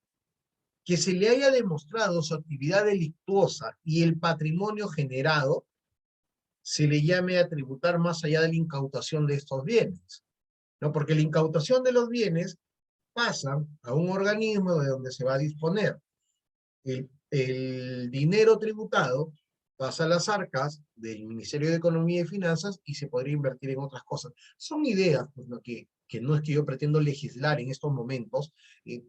que se le haya demostrado su actividad delictuosa y el patrimonio generado, se le llame a tributar más allá de la incautación de estos bienes? ¿No? Porque la incautación de los bienes pasa a un organismo de donde se va a disponer. El dinero tributado pasa a las arcas del Ministerio de Economía y Finanzas y se podría invertir en otras cosas. Son ideas, pues, ¿no? que no es que yo pretendo legislar en estos momentos,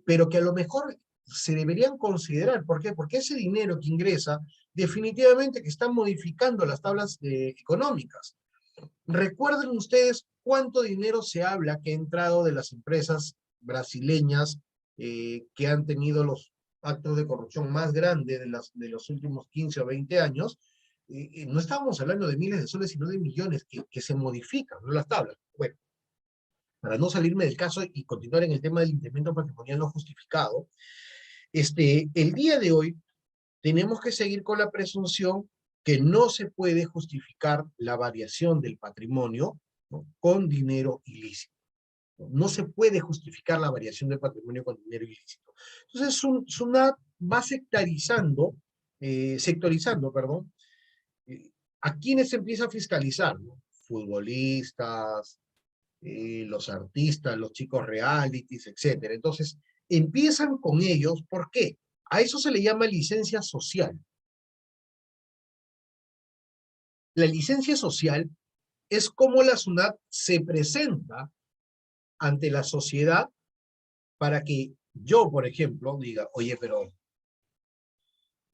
pero que a lo mejor se deberían considerar. ¿Por qué? Porque ese dinero que ingresa definitivamente que está modificando las tablas económicas. Recuerden ustedes cuánto dinero se habla que ha entrado de las empresas brasileñas que han tenido los actos de corrupción más grandes de los últimos 15 o 20 años. No estábamos hablando de miles de soles, sino de millones que se modifican, ¿no? Las tablas. Bueno, para no salirme del caso y continuar en el tema del incremento patrimonial no justificado, el día de hoy tenemos que seguir con la presunción que no se puede justificar la variación del patrimonio, ¿no? Con dinero ilícito. No se puede justificar la variación del patrimonio con dinero ilícito. Entonces, SUNAT va sectorizando, perdón, a quienes se empieza a fiscalizar, ¿no? Futbolistas, los artistas, los chicos realities, etc. Entonces, empiezan con ellos, ¿por qué? A eso se le llama licencia social. La licencia social es como la SUNAT se presenta ante la sociedad para que yo, por ejemplo, diga, oye, pero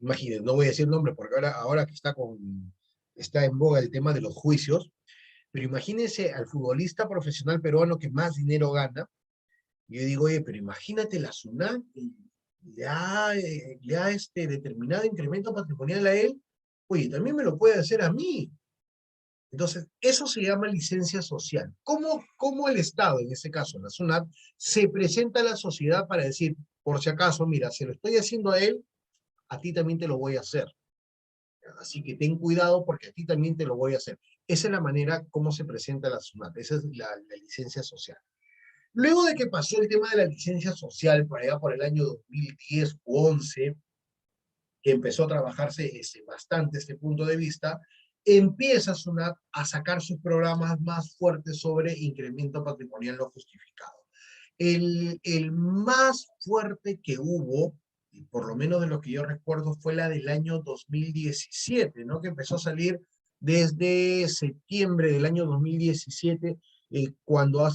imagínense, no voy a decir nombre porque ahora que está en boga el tema de los juicios, pero imagínense al futbolista profesional peruano que más dinero gana, y yo digo, oye, pero imagínate la SUNAT le ha determinado incremento patrimonial a él, oye, también me lo puede hacer a mí. Entonces, eso se llama licencia social. ¿Cómo el Estado, en este caso la SUNAT, se presenta a la sociedad para decir, por si acaso, mira, se lo estoy haciendo a él, a ti también te lo voy a hacer? Así que ten cuidado porque a ti también te lo voy a hacer. Esa es la manera como se presenta la SUNAT, esa es la licencia social. Luego de que pasó el tema de la licencia social, por allá por el año 2010 u 11, que empezó a trabajarse bastante este punto de vista, empieza SUNAT a sacar sus programas más fuertes sobre incremento patrimonial no justificado. El más fuerte que hubo, y por lo menos de lo que yo recuerdo, fue la del año 2017, ¿no? Que empezó a salir desde septiembre del año 2017, cuando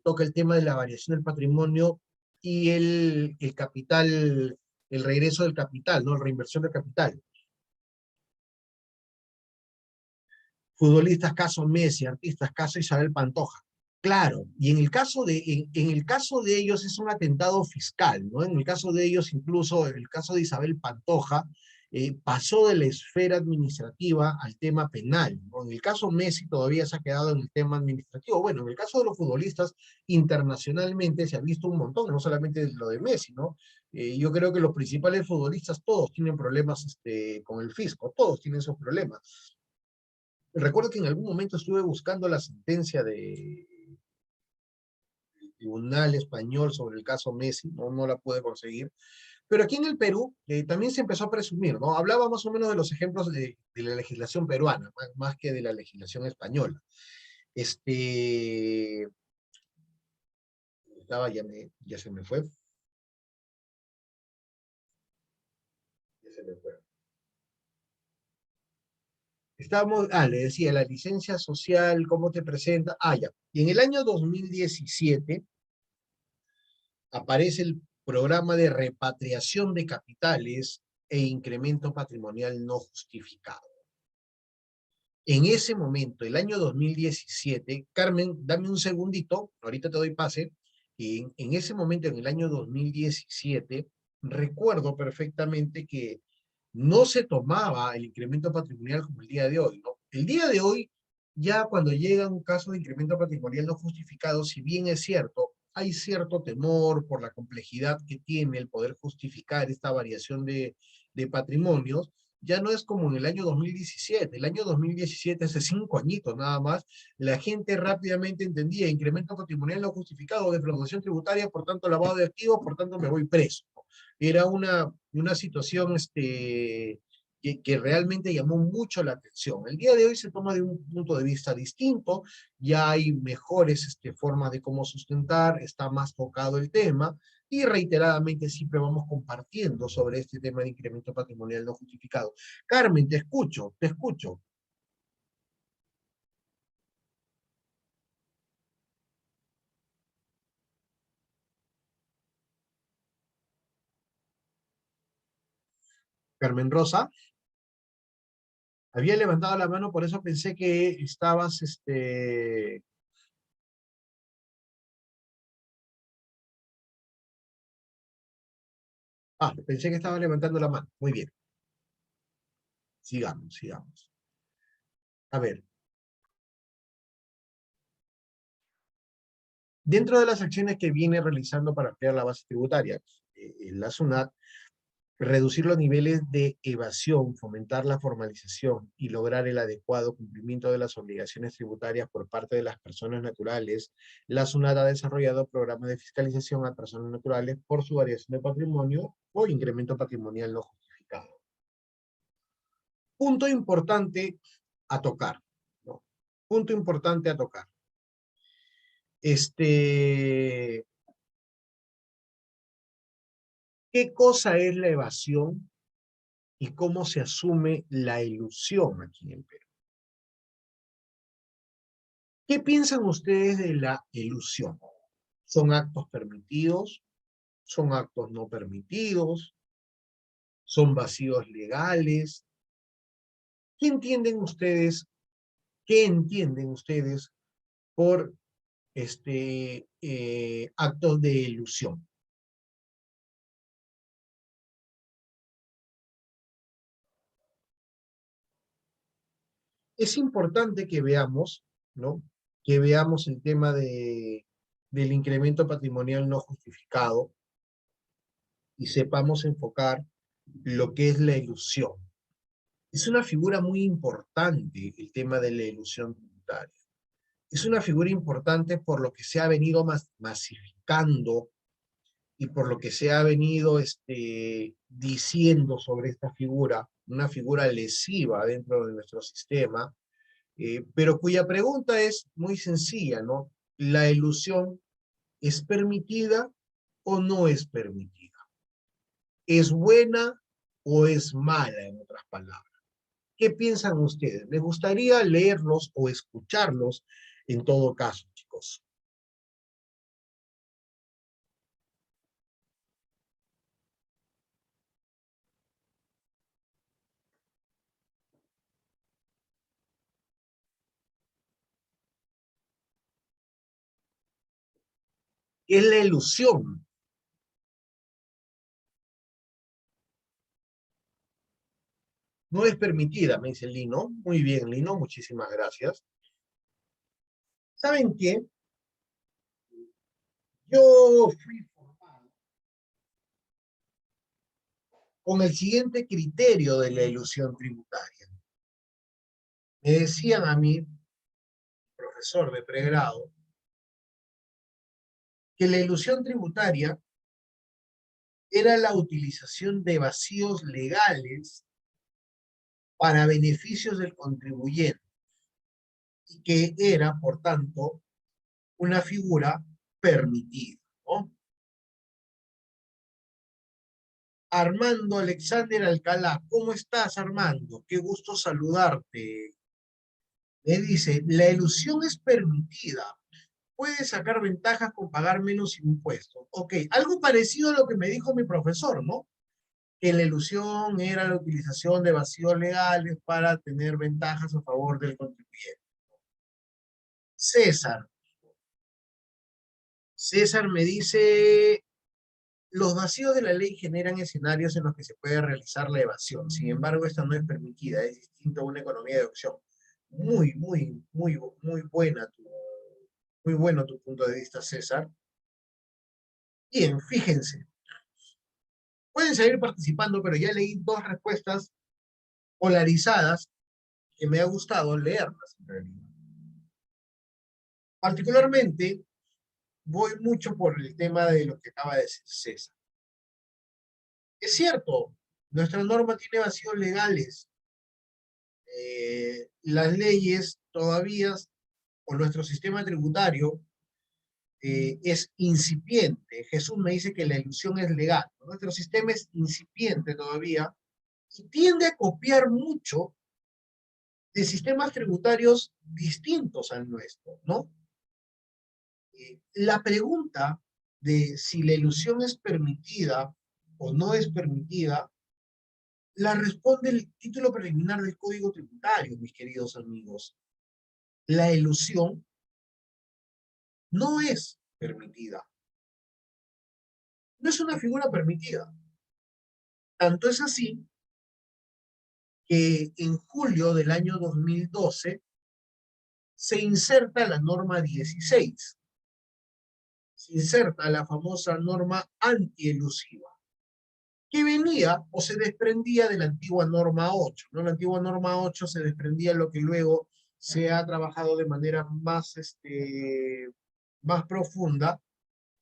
toca el tema de la variación del patrimonio y el capital, el regreso del capital, ¿no? La reinversión del capital. Futbolistas caso Messi, artistas caso Isabel Pantoja. Claro, y en el caso de ellos es un atentado fiscal, ¿no? En el caso de ellos, incluso en el caso de Isabel Pantoja, pasó de la esfera administrativa al tema penal, ¿no? En el caso Messi todavía se ha quedado en el tema administrativo. Bueno, en el caso de los futbolistas, internacionalmente se ha visto un montón, no solamente lo de Messi, ¿no? Yo creo que los principales futbolistas todos tienen problemas con el fisco, todos tienen esos problemas. Recuerdo que en algún momento estuve buscando la sentencia del Tribunal Español sobre el caso Messi, no la pude conseguir, pero aquí en el Perú también se empezó a presumir, ¿no? Hablaba más o menos de los ejemplos de la legislación peruana, más que de la legislación española. Ya se me fue. Ya se me fue. Le decía, la licencia social, ¿cómo te presenta? Ya. Y en el año 2017 aparece el programa de repatriación de capitales e incremento patrimonial no justificado. En ese momento, el año 2017, Carmen, dame un segundito, ahorita te doy pase, y en ese momento, en el año 2017, recuerdo perfectamente que no se tomaba el incremento patrimonial como el día de hoy, ¿no? El día de hoy, ya cuando llega un caso de incremento patrimonial no justificado, si bien es cierto, hay cierto temor por la complejidad que tiene el poder justificar esta variación de patrimonios, ya no es como en el año 2017. El año 2017, hace 5 añitos nada más, la gente rápidamente entendía incremento patrimonial no justificado, defraudación tributaria, por tanto lavado de activos, por tanto me voy preso. Era una situación que realmente llamó mucho la atención. El día de hoy se toma de un punto de vista distinto, ya hay mejores formas de cómo sustentar, está más tocado el tema, y reiteradamente siempre vamos compartiendo sobre este tema de incremento patrimonial no justificado. Carmen, te escucho, te escucho. Carmen Rosa, había levantado la mano, por eso pensé que estabas, pensé que estabas levantando la mano. Muy bien. Sigamos, sigamos. A ver. Dentro de las acciones que viene realizando para ampliar la base tributaria, la SUNAT, reducir los niveles de evasión, fomentar la formalización y lograr el adecuado cumplimiento de las obligaciones tributarias por parte de las personas naturales, la SUNAT ha desarrollado programas de fiscalización a personas naturales por su variación de patrimonio o incremento patrimonial no justificado. Punto importante a tocar, ¿no? Punto importante a tocar. ¿Qué cosa es la evasión y cómo se asume la ilusión aquí en Perú? ¿Qué piensan ustedes de la ilusión? ¿Son actos permitidos? ¿Son actos no permitidos? ¿Son vacíos legales? ¿Qué entienden ustedes? ¿Qué entienden ustedes por actos de ilusión? Es importante que veamos, ¿no? Que veamos el tema del incremento patrimonial no justificado y sepamos enfocar lo que es la ilusión. Es una figura muy importante el tema de la elusión tributaria. Es una figura importante por lo que se ha venido masificando y por lo que se ha venido diciendo sobre esta figura, una figura lesiva dentro de nuestro sistema, pero cuya pregunta es muy sencilla, ¿no? ¿La elusión es permitida o no es permitida? ¿Es buena o es mala, en otras palabras? ¿Qué piensan ustedes? Me gustaría leerlos o escucharlos en todo caso, chicos. ¿Qué es la elusión? No es permitida, me dice Lino. Muy bien, Lino, muchísimas gracias. ¿Saben qué? Yo fui formado con el siguiente criterio de la elusión tributaria. Me decían a mí, profesor de pregrado, que la ilusión tributaria era la utilización de vacíos legales para beneficios del contribuyente y que era, por tanto, una figura permitida, ¿no? Armando Alexander Alcalá, ¿cómo estás, Armando? Qué gusto saludarte. Me dice, la ilusión es permitida, puedes sacar ventajas con pagar menos impuestos. Ok, algo parecido a lo que me dijo mi profesor, ¿no? Que la ilusión era la utilización de vacíos legales para tener ventajas a favor del contribuyente. César. César me dice, los vacíos de la ley generan escenarios en los que se puede realizar la evasión. Sin embargo, esta no es permitida, es distinto a una economía de opción. Muy bueno tu punto de vista, César. Bien, fíjense. Pueden seguir participando, pero ya leí dos respuestas polarizadas que me ha gustado leerlas, en realidad. Particularmente, voy mucho por el tema de lo que acaba de decir César. Es cierto, nuestra norma tiene vacíos legales. Las leyes todavía, o nuestro sistema tributario, es incipiente. Jesús me dice que la ilusión es legal. Nuestro sistema es incipiente todavía y tiende a copiar mucho de sistemas tributarios distintos al nuestro, ¿no? La pregunta de si la ilusión es permitida o no es permitida, la responde el título preliminar del Código Tributario, mis queridos amigos. La ilusión no es permitida. No es una figura permitida. Tanto es así que en julio del año 2012 se inserta la norma 16. Se inserta la famosa norma antielusiva, que venía o se desprendía de la antigua norma 8, ¿no? La antigua norma 8 se desprendía lo que luego se ha trabajado de manera más profunda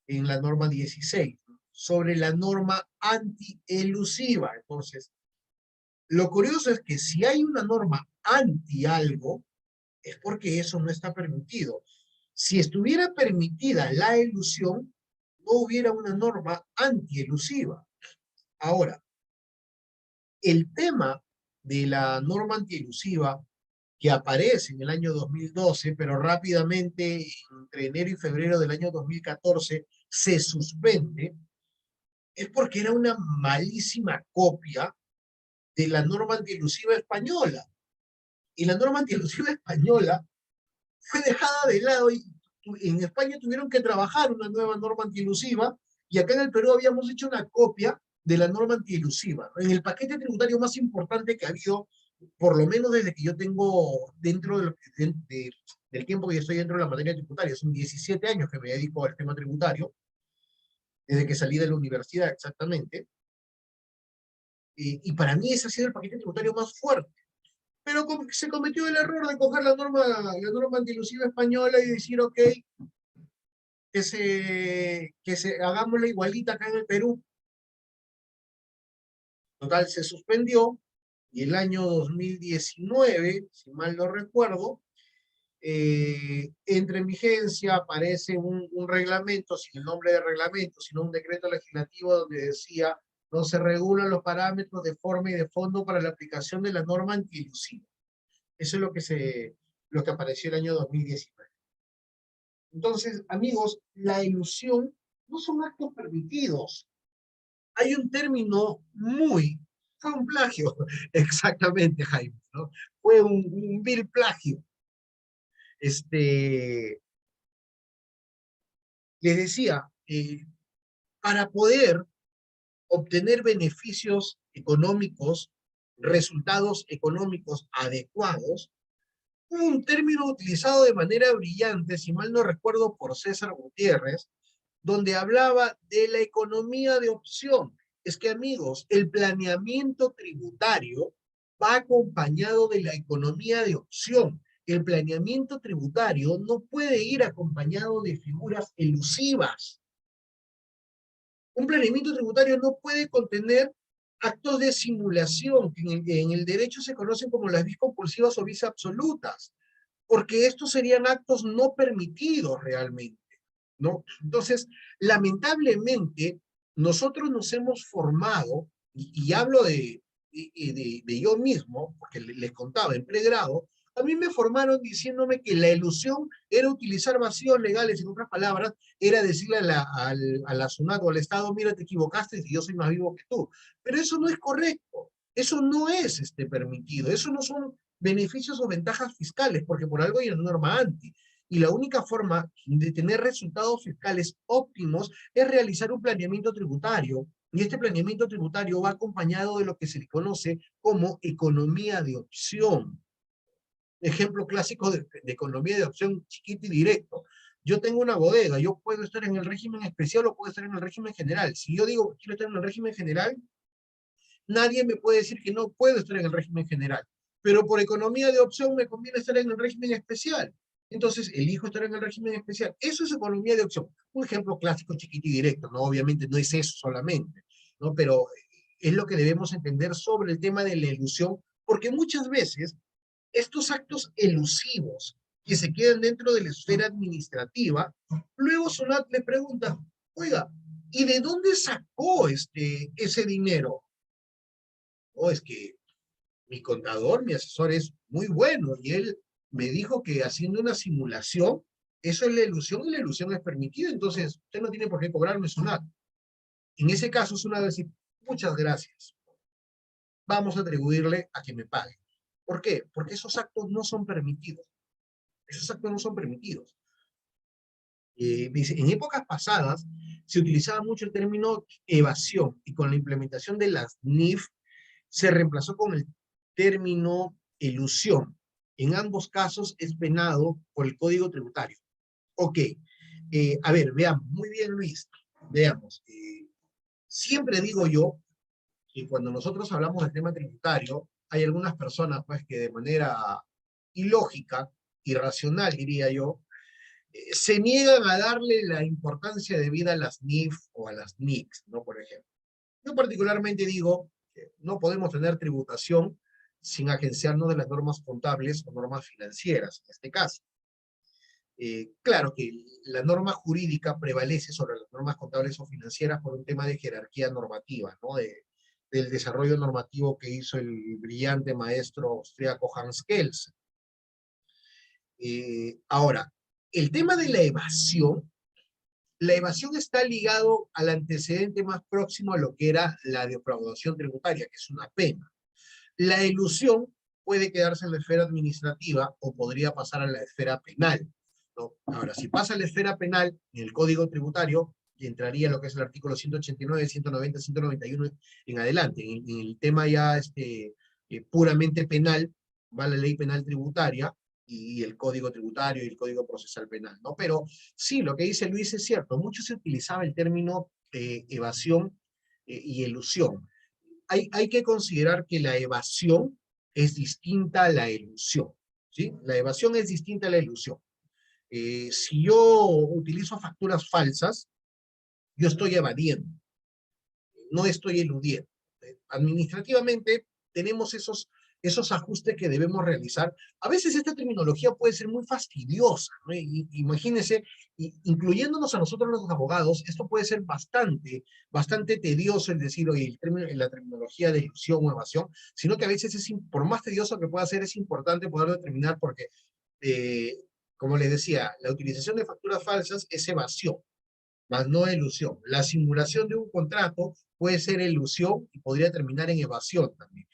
en la norma 16, ¿no? Sobre la norma antielusiva. Entonces, lo curioso es que si hay una norma anti algo, es porque eso no está permitido. Si estuviera permitida la elusión, no hubiera una norma antielusiva. Ahora, el tema de la norma antielusiva que aparece en el año 2012, pero rápidamente entre enero y febrero del año 2014 se suspende, es porque era una malísima copia de la norma antielusiva española. Y la norma antielusiva española fue dejada de lado y en España tuvieron que trabajar una nueva norma antielusiva y acá en el Perú habíamos hecho una copia de la norma antielusiva. En el paquete tributario más importante que ha habido, por lo menos desde que yo tengo dentro del tiempo que yo estoy dentro de la materia tributaria, son 17 años que me dedico al tema tributario, desde que salí de la universidad exactamente. Y para mí ese ha sido el paquete tributario más fuerte. Pero se cometió el error de coger la norma antielusiva española y decir, ok, hagámosla igualita acá en el Perú. Total, se suspendió y el año 2019, si mal no recuerdo, entra en vigencia, aparece un reglamento, sin el nombre de reglamento, sino un decreto legislativo donde decía no se regulan los parámetros de forma y de fondo para la aplicación de la norma antielusiva. Eso es lo que apareció el año 2019. Entonces, amigos, la ilusión no son actos permitidos. Hay un término fue un plagio, exactamente, Jaime, ¿no? Fue un vil plagio. Les decía, para poder obtener beneficios económicos, resultados económicos adecuados, un término utilizado de manera brillante, si mal no recuerdo, por César Gutiérrez, donde hablaba de la economía de opción. Es que, amigos, el planeamiento tributario va acompañado de la economía de opción. El planeamiento tributario no puede ir acompañado de figuras elusivas. Un planeamiento tributario no puede contener actos de simulación, que en el derecho se conocen como las vis compulsivas o vis absolutas, porque estos serían actos no permitidos realmente, ¿no? Entonces, lamentablemente, nosotros nos hemos formado, y hablo de yo mismo, porque les contaba en pregrado, a mí me formaron diciéndome que la ilusión era utilizar vacíos legales, en otras palabras, era decirle a la SUNAT o al Estado, mira, te equivocaste y yo soy más vivo que tú. Pero eso no es correcto, eso no es permitido, eso no son beneficios o ventajas fiscales, porque por algo hay una norma anti. Y la única forma de tener resultados fiscales óptimos es realizar un planeamiento tributario. Y este planeamiento tributario va acompañado de lo que se le conoce como economía de opción. Ejemplo clásico de economía de opción chiquito y directo. Yo tengo una bodega, yo puedo estar en el régimen especial o puedo estar en el régimen general. Si yo digo que quiero estar en el régimen general, nadie me puede decir que no puedo estar en el régimen general. Pero por economía de opción me conviene estar en el régimen especial. Entonces, elijo estar en el régimen especial. Eso es economía de opción. Un ejemplo clásico, chiquito y directo, ¿no? Obviamente no es eso solamente, ¿no? Pero es lo que debemos entender sobre el tema de la ilusión, porque muchas veces estos actos elusivos que se quedan dentro de la esfera administrativa, luego Sonat le pregunta, oiga, ¿y de dónde sacó ese dinero? Oh, es que mi contador, mi asesor es muy bueno y él me dijo que haciendo una simulación, eso es la ilusión y la ilusión es permitida, entonces usted no tiene por qué cobrarme SUNAT. En ese caso, SUNAT va a decir, muchas gracias, vamos a atribuirle a que me pague. ¿Por qué? Porque esos actos no son permitidos. Esos actos no son permitidos. En épocas pasadas se utilizaba mucho el término evasión y con la implementación de las NIF se reemplazó con el término elusión. En ambos casos es penado por el Código Tributario. Ok, a ver, veamos, muy bien Luis, veamos. Siempre digo yo que cuando nosotros hablamos del tema tributario, hay algunas personas pues que de manera ilógica, irracional diría yo, se niegan a darle la importancia debida a las NIF o a las NICs, ¿no? Por ejemplo. Yo particularmente digo que no podemos tener tributación sin agenciarnos de las normas contables o normas financieras, en este caso. Claro que la norma jurídica prevalece sobre las normas contables o financieras por un tema de jerarquía normativa, ¿no? Del desarrollo normativo que hizo el brillante maestro austriaco Hans Kelsen. Ahora, el tema de la evasión está ligado al antecedente más próximo a lo que era la defraudación tributaria, que es una pena. La elusión puede quedarse en la esfera administrativa o podría pasar a la esfera penal, ¿no? Ahora, si pasa a la esfera penal, en el Código Tributario, y entraría lo que es el artículo 189, 190, 191 en adelante. En el tema ya puramente penal, va la ley penal tributaria, y el Código Tributario y el Código Procesal Penal, ¿no? Pero sí, lo que dice Luis es cierto, mucho se utilizaba el término evasión y elusión. hay que considerar que la evasión es distinta a la elusión, ¿sí? La evasión es distinta a la elusión. Si yo utilizo facturas falsas, yo estoy evadiendo, no estoy eludiendo. Administrativamente tenemos esos ajustes que debemos realizar. A veces esta terminología puede ser muy fastidiosa, ¿no? Imagínense, incluyéndonos a nosotros los abogados, esto puede ser bastante tedioso el decir, oye, la terminología de ilusión o evasión, sino que a veces, por más tedioso que pueda ser, es importante poder determinar porque, eh, como les decía, la utilización de facturas falsas es evasión, más no elusión. La simulación de un contrato puede ser elusión y podría terminar en evasión también.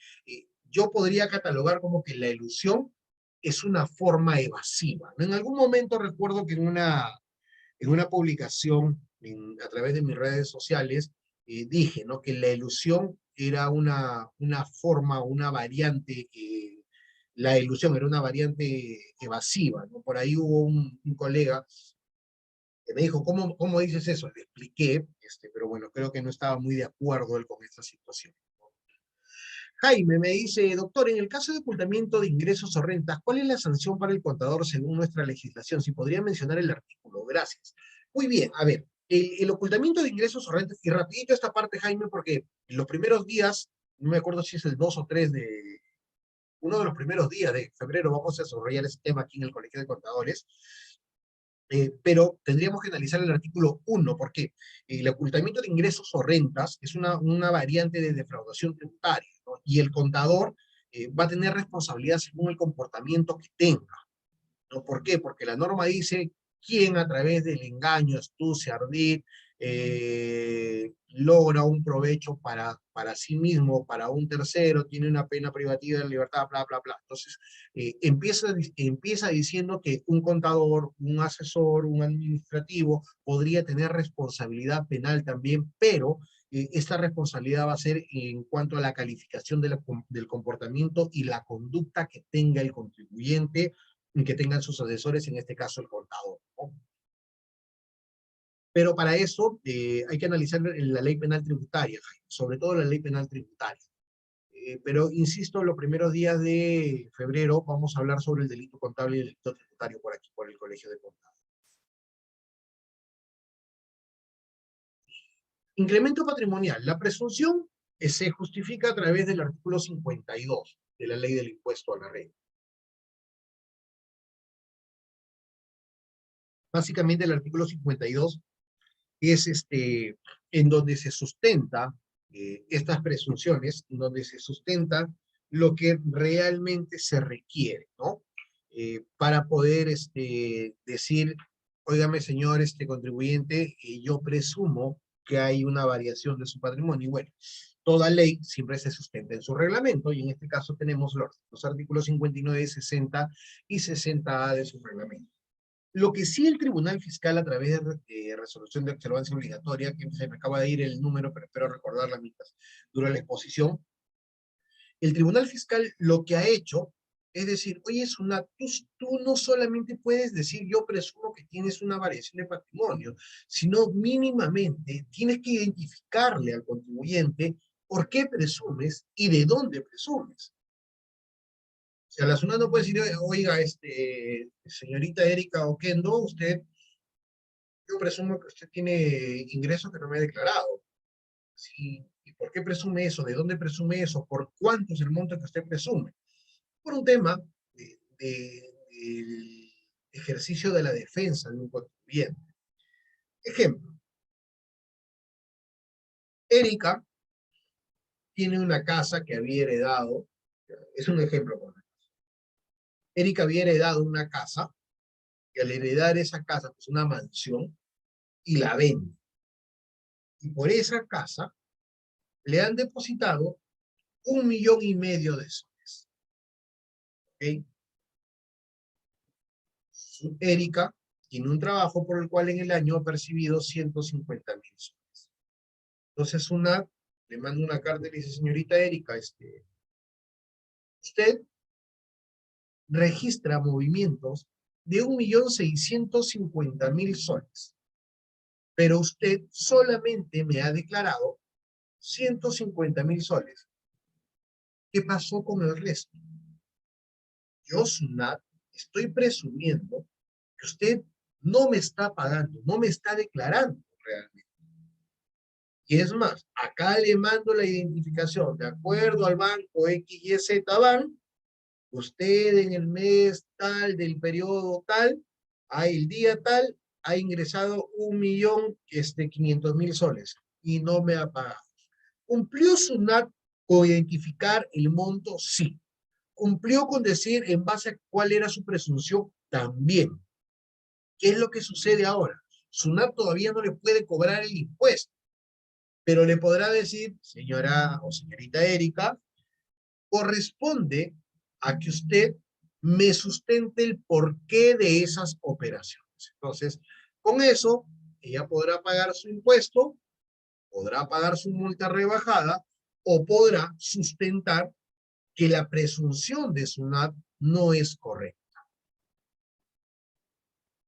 Yo podría catalogar como que la elusión es una forma evasiva, ¿no? En algún momento recuerdo que en una publicación a través de mis redes sociales dije, ¿no? Que la elusión era una forma, una variante, la ilusión era una variante evasiva, ¿no? Por ahí hubo un colega que me dijo, ¿cómo dices eso? Le expliqué, pero bueno, creo que no estaba muy de acuerdo él con esta situación. Jaime me dice, doctor, en el caso de ocultamiento de ingresos o rentas, ¿cuál es la sanción para el contador según nuestra legislación? Si podría mencionar el artículo, gracias. Muy bien, a ver, el ocultamiento de ingresos o rentas, y rapidito esta parte, Jaime, porque en los primeros días, no me acuerdo si es el 2 o 3 de, uno de los primeros días de febrero, vamos a desarrollar ese tema aquí en el Colegio de Contadores, pero tendríamos que analizar el artículo 1, porque el ocultamiento de ingresos o rentas es una variante de defraudación tributaria, ¿no? Y el contador va a tener responsabilidad según el comportamiento que tenga, ¿no? ¿Por qué? Porque la norma dice quién a través del engaño, astucia, ardid, logra un provecho para sí mismo, para un tercero, tiene una pena privativa de libertad, bla, bla, bla. Entonces, empieza diciendo que un contador, un asesor, un administrativo podría tener responsabilidad penal también, pero esta responsabilidad va a ser en cuanto a la calificación del comportamiento y la conducta que tenga el contribuyente y que tengan sus asesores, en este caso el contador, ¿no? Pero para eso hay que analizar la ley penal tributaria, sobre todo la ley penal tributaria. Pero insisto, los primeros días de febrero vamos a hablar sobre el delito contable y el delito tributario por aquí, por el Colegio de Contadores. Incremento patrimonial. La presunción se justifica a través del artículo 52 de la ley del impuesto a la renta. Básicamente el artículo 52 es en donde se sustenta estas presunciones, en donde se sustenta lo que realmente se requiere, ¿no? Para poder decir, óigame señor contribuyente, yo presumo que hay una variación de su patrimonio. Y bueno, toda ley siempre se sustenta en su reglamento, y en este caso tenemos los artículos 59, 60 y 60A de su reglamento. Lo que sí el Tribunal Fiscal, a través de resolución de observancia obligatoria, que se me acaba de ir el número, pero espero recordarla mientras dura la exposición, el Tribunal Fiscal lo que ha hecho es decir, oye, tú no solamente puedes decir yo presumo que tienes una variación de patrimonio, sino mínimamente tienes que identificarle al contribuyente por qué presumes y de dónde presumes. O sea, la SUNAT no puede decir, oiga, señorita Erika Oquendo, yo presumo que usted tiene ingresos que no me ha declarado. Sí, ¿y por qué presume eso? ¿De dónde presume eso? ¿Por cuánto es el monto que usted presume? Por un tema del ejercicio de la defensa de un contribuyente. Ejemplo, Erika tiene una casa que había heredado, es un ejemplo. Erika había heredado una casa, y al heredar esa casa, pues una mansión, y la vende. Y por esa casa le han depositado 1,5 millones de soles. ¿Okay? Erika tiene un trabajo por el cual en el año ha percibido 150,000 soles. Entonces le manda una carta y le dice, señorita Erika, usted registra movimientos de 1,650,000 soles, pero usted solamente me ha declarado 150.000 soles. ¿Qué pasó con el resto? Yo, SUNAT, estoy presumiendo que usted no me está pagando, no me está declarando realmente. Y es más, acá le mando la identificación, de acuerdo al banco XYZ Ban, usted en el mes tal, del periodo tal, el día tal, ha ingresado 1.500.000 soles y no me ha pagado. ¿Cumplió SUNAT con identificar el monto? Sí. ¿Cumplió con decir en base a cuál era su presunción? También. ¿Qué es lo que sucede ahora? SUNAT todavía no le puede cobrar el impuesto, pero le podrá decir, señora o señorita Erika, corresponde a que usted me sustente el porqué de esas operaciones. Entonces, con eso, ella podrá pagar su impuesto, podrá pagar su multa rebajada o podrá sustentar que la presunción de SUNAT no es correcta.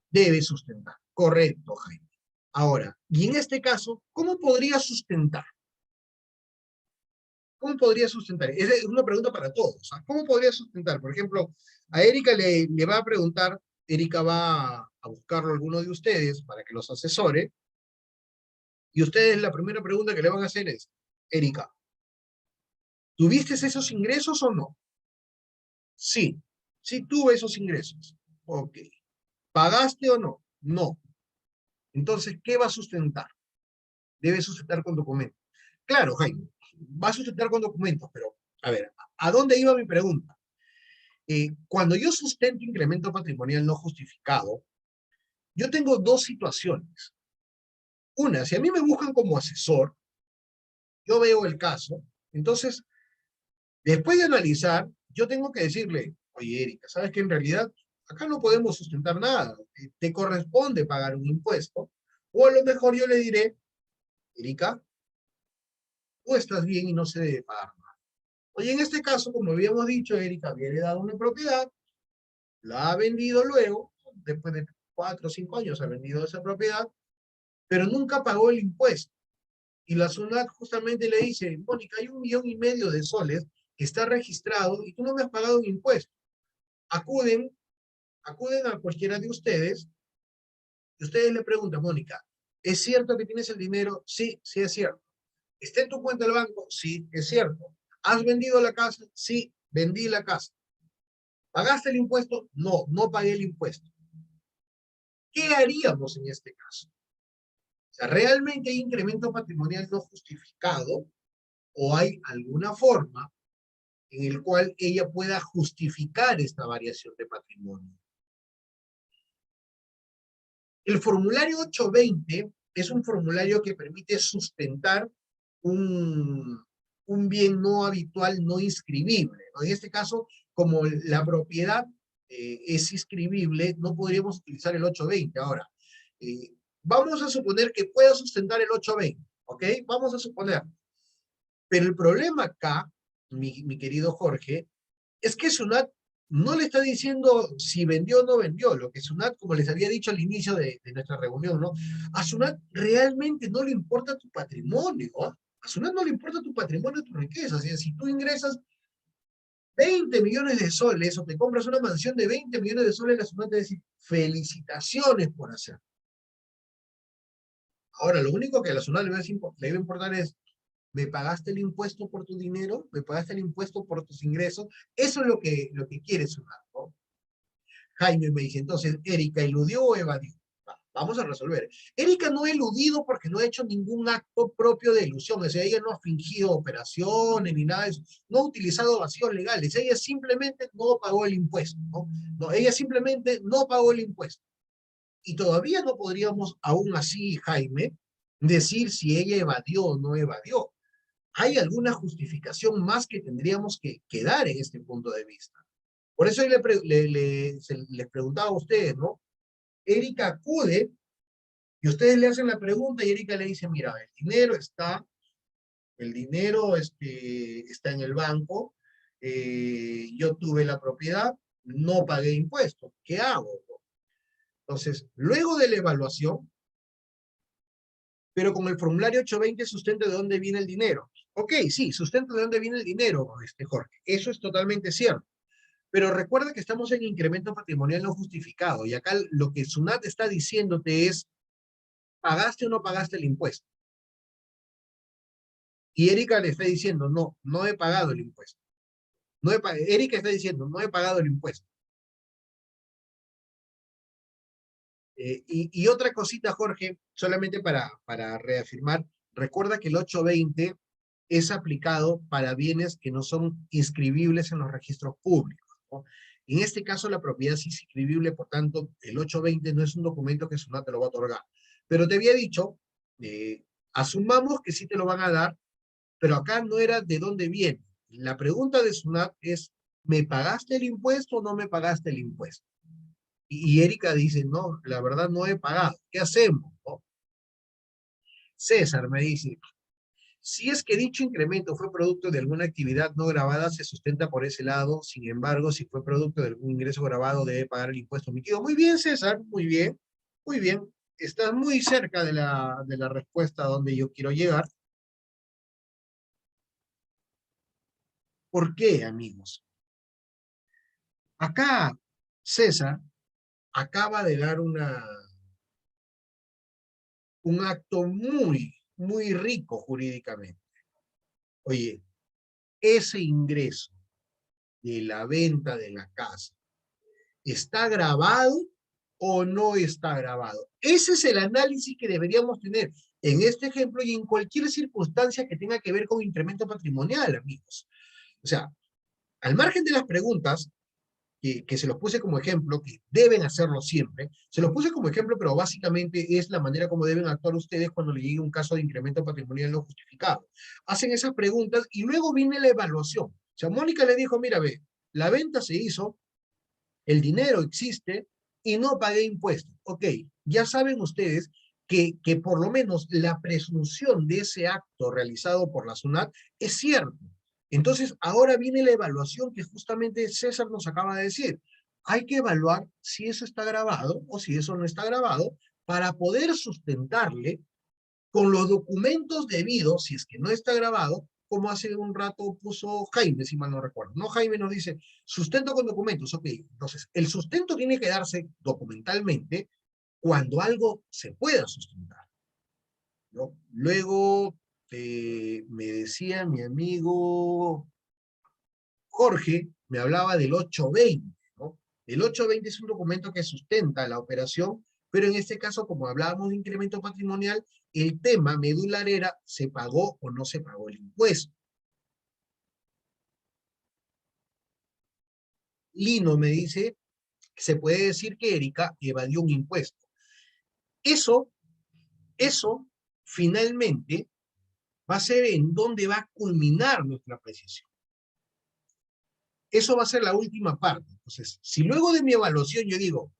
Debe sustentar. Correcto, Jaime. Ahora, y en este caso, ¿cómo podría sustentar? ¿Cómo podría sustentar? Esa es una pregunta para todos. ¿Cómo podría sustentar? Por ejemplo, a Erika le va a preguntar, Erika va a buscarlo a alguno de ustedes para que los asesore, y ustedes la primera pregunta que le van a hacer es, Erika, ¿tuviste esos ingresos o no? Sí, sí tuve esos ingresos. Ok. ¿Pagaste o no? No. Entonces, ¿qué va a sustentar? Debe sustentar con documentos. Claro, Jaime, va a sustentar con documentos, pero, a ver, ¿a dónde iba mi pregunta? Cuando yo sustento incremento patrimonial no justificado, yo tengo dos situaciones. Una, si a mí me buscan como asesor, yo veo el caso, entonces, después de analizar, yo tengo que decirle, oye, Erika, ¿sabes que en realidad acá no podemos sustentar nada? Te corresponde pagar un impuesto, o a lo mejor yo le diré, Erika, tú estás bien y no se debe pagar nada. Oye, en este caso, como habíamos dicho, Erika había heredado una propiedad, la ha vendido luego, después de 4 o 5 años ha vendido esa propiedad, pero nunca pagó el impuesto. Y la SUNAT justamente le dice, Mónica, hay 1,5 millones de soles que está registrado y tú no me has pagado un impuesto. Acuden a cualquiera de ustedes y ustedes le preguntan, Mónica, ¿es cierto que tienes el dinero? Sí, sí es cierto. ¿Está en tu cuenta del banco? Sí, es cierto. ¿Has vendido la casa? Sí, vendí la casa. ¿Pagaste el impuesto? No, no pagué el impuesto. ¿Qué haríamos en este caso? O sea, ¿realmente hay incremento patrimonial no justificado o hay alguna forma en el cual ella pueda justificar esta variación de patrimonio? El formulario 820 es un formulario que permite sustentar un, bien no habitual, no inscribible, ¿no? En este caso, como la propiedad es inscribible, no podríamos utilizar el 820. Ahora, vamos a suponer que pueda sustentar el 820, ¿ok? Vamos a suponer. Pero el problema acá, mi querido Jorge, es que SUNAT no le está diciendo si vendió o no vendió. Lo que SUNAT, como les había dicho al inicio de nuestra reunión, ¿no? A SUNAT realmente no le importa tu patrimonio, ¿no? A SUNAT no le importa tu patrimonio, tu riqueza. O sea, si tú ingresas 20 millones de soles o te compras una mansión de 20 millones de soles, la SUNAT te dice, felicitaciones por hacer. Ahora, lo único que a la SUNAT le debe importar es, ¿me pagaste el impuesto por tu dinero? ¿Me pagaste el impuesto por tus ingresos? Eso es lo que quiere SUNAT, ¿no? Jaime me dice, entonces, ¿Erika eludió o evadió? Vamos a resolver. Erika no ha eludido porque no ha hecho ningún acto propio de ilusión. O sea, ella no ha fingido operaciones ni nada de eso. No ha utilizado vacíos legales. Ella simplemente no pagó el impuesto, ¿no? No, ella simplemente no pagó el impuesto. Y todavía no podríamos, aún así, Jaime, decir si ella evadió o no evadió. Hay alguna justificación más que tendríamos que dar en este punto de vista. Por eso yo les preguntaba a ustedes, ¿no? Erika acude y ustedes le hacen la pregunta y Erika le dice, mira, el dinero está en el banco, yo tuve la propiedad, no pagué impuestos, ¿qué hago? Entonces, luego de la evaluación, pero con el formulario 820 sustenta de dónde viene el dinero. Ok, sí, sustenta de dónde viene el dinero, Jorge. Eso es totalmente cierto. Pero recuerda que estamos en incremento patrimonial no justificado. Y acá lo que SUNAT está diciéndote es, ¿pagaste o no pagaste el impuesto? Y Erika le está diciendo, no, no he pagado el impuesto. Erika está diciendo, no he pagado el impuesto. Y otra cosita, Jorge, solamente para reafirmar, recuerda que el 820 es aplicado para bienes que no son inscribibles en los registros públicos, ¿no? En este caso, la propiedad sí es inscribible, por tanto, el 820 no es un documento que SUNAT te lo va a otorgar. Pero te había dicho, asumamos que sí te lo van a dar, pero acá no era de dónde viene. La pregunta de SUNAT es, ¿me pagaste el impuesto o no me pagaste el impuesto? Y Erika dice, no, la verdad no he pagado. ¿Qué hacemos? ¿No? César me dice, si es que dicho incremento fue producto de alguna actividad no grabada, se sustenta por ese lado. Sin embargo, si fue producto de algún ingreso grabado, debe pagar el impuesto omitido. Muy bien, César, muy bien, muy bien. Estás muy cerca de la respuesta a donde yo quiero llegar. ¿Por qué, amigos? Acá, César acaba de dar un acto muy rico jurídicamente. Oye, ese ingreso de la venta de la casa, ¿está grabado o no está grabado? Ese es el análisis que deberíamos tener en este ejemplo y en cualquier circunstancia que tenga que ver con incremento patrimonial, amigos. O sea, al margen de las preguntas, que se los puse como ejemplo, que deben hacerlo siempre, se los puse como ejemplo, pero básicamente es la manera como deben actuar ustedes cuando le llegue un caso de incremento patrimonial no justificado. Hacen esas preguntas y luego viene la evaluación. O sea, Mónica le dijo, mira, ve, la venta se hizo, el dinero existe y no pagué impuestos. Ok, ya saben ustedes que por lo menos la presunción de ese acto realizado por la SUNAT es cierto. Entonces, ahora viene la evaluación que justamente César nos acaba de decir. Hay que evaluar si eso está grabado o si eso no está grabado para poder sustentarle con los documentos debidos, si es que no está grabado, como hace un rato puso Jaime, si mal no recuerdo. No, Jaime nos dice, sustento con documentos. Ok, entonces, el sustento tiene que darse documentalmente cuando algo se pueda sustentar, ¿no? Luego, me decía mi amigo Jorge, me hablaba del 820, ¿no? El 820 es un documento que sustenta la operación, pero en este caso, como hablábamos de incremento patrimonial, el tema medular era, ¿se pagó o no se pagó el impuesto? Lino me dice, se puede decir que Erika evadió un impuesto. Eso, eso, finalmente, va a ser en donde va a culminar nuestra apreciación. Eso va a ser la última parte. Entonces, si luego de mi evaluación yo digo,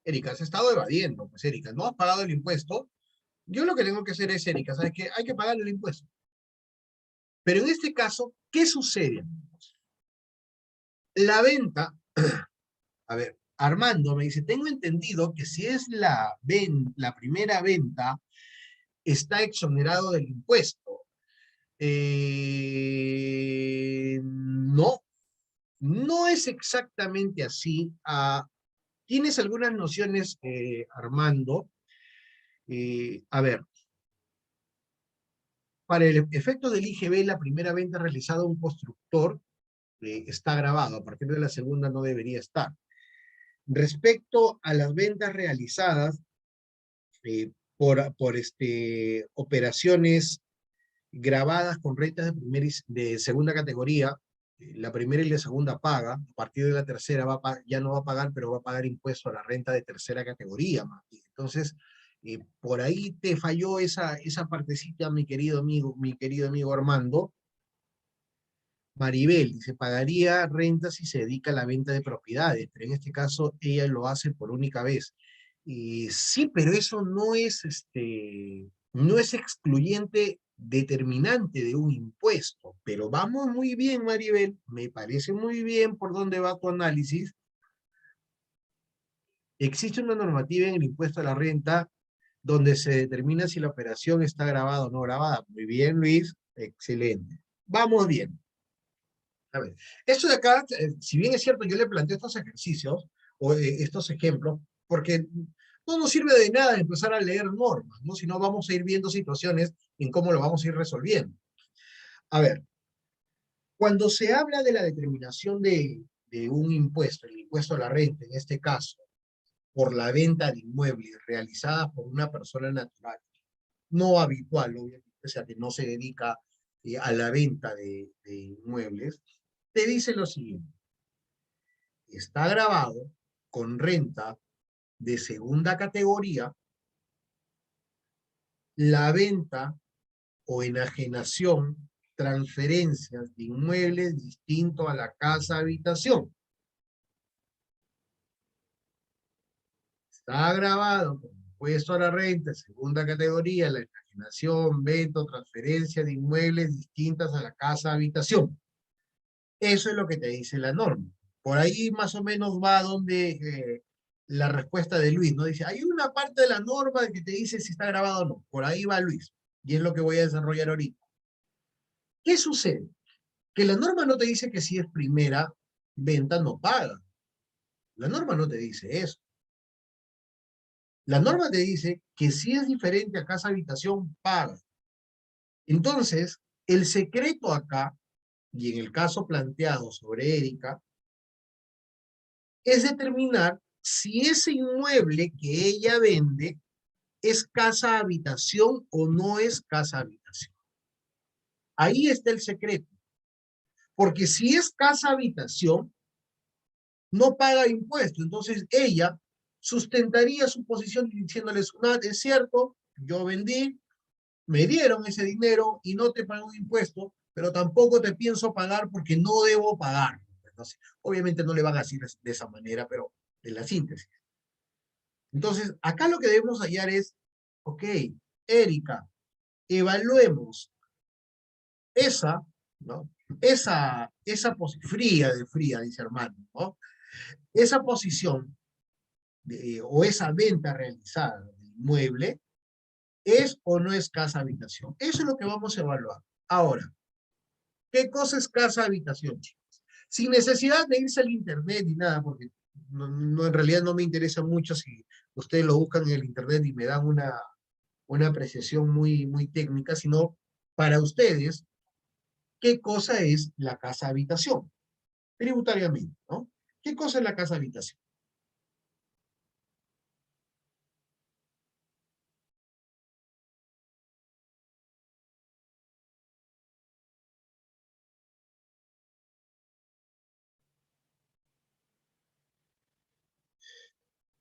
Erika, has estado evadiendo, pues Erika, no has pagado el impuesto, yo lo que tengo que hacer es, Erika, ¿sabes qué? Hay que pagar el impuesto. Pero en este caso, ¿qué sucede? La venta, a ver, Armando me dice, tengo entendido que si es la primera venta, está exonerado del impuesto. No, no es exactamente así. Tienes algunas nociones, Armando. A ver, para el efecto del IGB, la primera venta realizada a un constructor está grabado. A partir de la segunda no debería estar. Respecto a las ventas realizadas por operaciones grabadas con rentas de segunda categoría, la primera y la segunda paga, a partir de la tercera ya no va a pagar, pero va a pagar impuesto a la renta de tercera categoría. Entonces, por ahí te falló esa partecita, mi querido amigo Armando. Maribel dice, pagaría renta si se dedica a la venta de propiedades, pero en este caso ella lo hace por única vez. Y sí, pero eso no es excluyente determinante de un impuesto. Pero vamos muy bien, Maribel, me parece muy bien por dónde va tu análisis. Existe una normativa en el impuesto a la renta donde se determina si la operación está grabada o no grabada. Muy bien, Luis. Excelente. Vamos bien. A ver, esto de acá, si bien es cierto, yo le planteo estos ejercicios, o estos ejemplos, porque no nos sirve de nada empezar a leer normas, ¿no? Si no, vamos a ir viendo situaciones en cómo lo vamos a ir resolviendo. A ver, cuando se habla de la determinación de un impuesto, el impuesto a la renta, en este caso, por la venta de inmuebles realizada por una persona natural, no habitual, obviamente, o sea, que no se dedica a la venta de inmuebles, te dice lo siguiente: está grabado con renta de segunda categoría la venta o enajenación, transferencias de inmuebles distintos a la casa habitación. Está grabado con impuesto a la renta de segunda categoría la enajenación, venta o transferencia de inmuebles distintas a la casa habitación. Eso es lo que te dice la norma. Por ahí más o menos va donde la respuesta de Luis, ¿no? Dice, hay una parte de la norma que te dice si está grabado o no. Por ahí va Luis. Y es lo que voy a desarrollar ahorita. ¿Qué sucede? Que la norma no te dice que si es primera venta no paga. La norma no te dice eso. La norma te dice que si es diferente a casa habitación, paga. Entonces, el secreto acá, y en el caso planteado sobre Erika, es determinar si ese inmueble que ella vende es casa habitación o no es casa habitación. Ahí está el secreto. Porque si es casa habitación, no paga impuesto. Entonces ella sustentaría su posición diciéndoles, no, es cierto, yo vendí, me dieron ese dinero y no te pago impuesto, pero tampoco te pienso pagar porque no debo pagar. Entonces, obviamente no le van a decir de esa manera, pero en la síntesis. Entonces, acá lo que debemos hallar es, ok, Erika, evaluemos esa, ¿no? Esa fría, dice hermano, ¿no? Esa posición o esa venta realizada del inmueble, ¿es o no es casa habitación? Eso es lo que vamos a evaluar. Ahora, ¿qué cosa es casa habitación, chicos? Sin necesidad de irse al internet ni nada, porque en realidad no me interesa mucho si ustedes lo buscan en el internet y me dan una apreciación muy técnica, sino para ustedes, ¿qué cosa es la casa habitación? Tributariamente, ¿no? ¿Qué cosa es la casa habitación?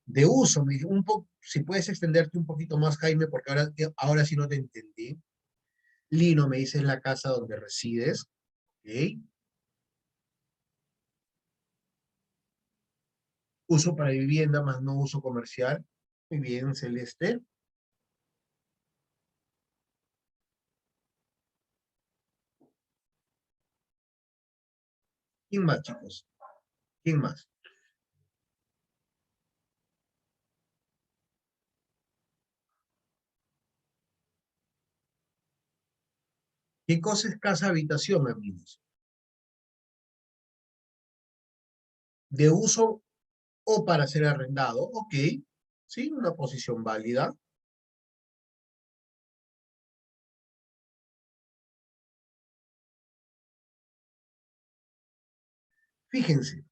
De uso, me dice, si puedes extenderte un poquito más, Jaime, porque ahora sí no te entendí. Lino, me dice, es la casa donde resides. ¿Ok? Uso para vivienda, más no uso comercial. Muy bien, Celeste. ¿Quién más, chicos? ¿Quién más? ¿Qué cosa es casa habitación, amigos? De uso o para ser arrendado. Ok. Sí, una posición válida. Fíjense,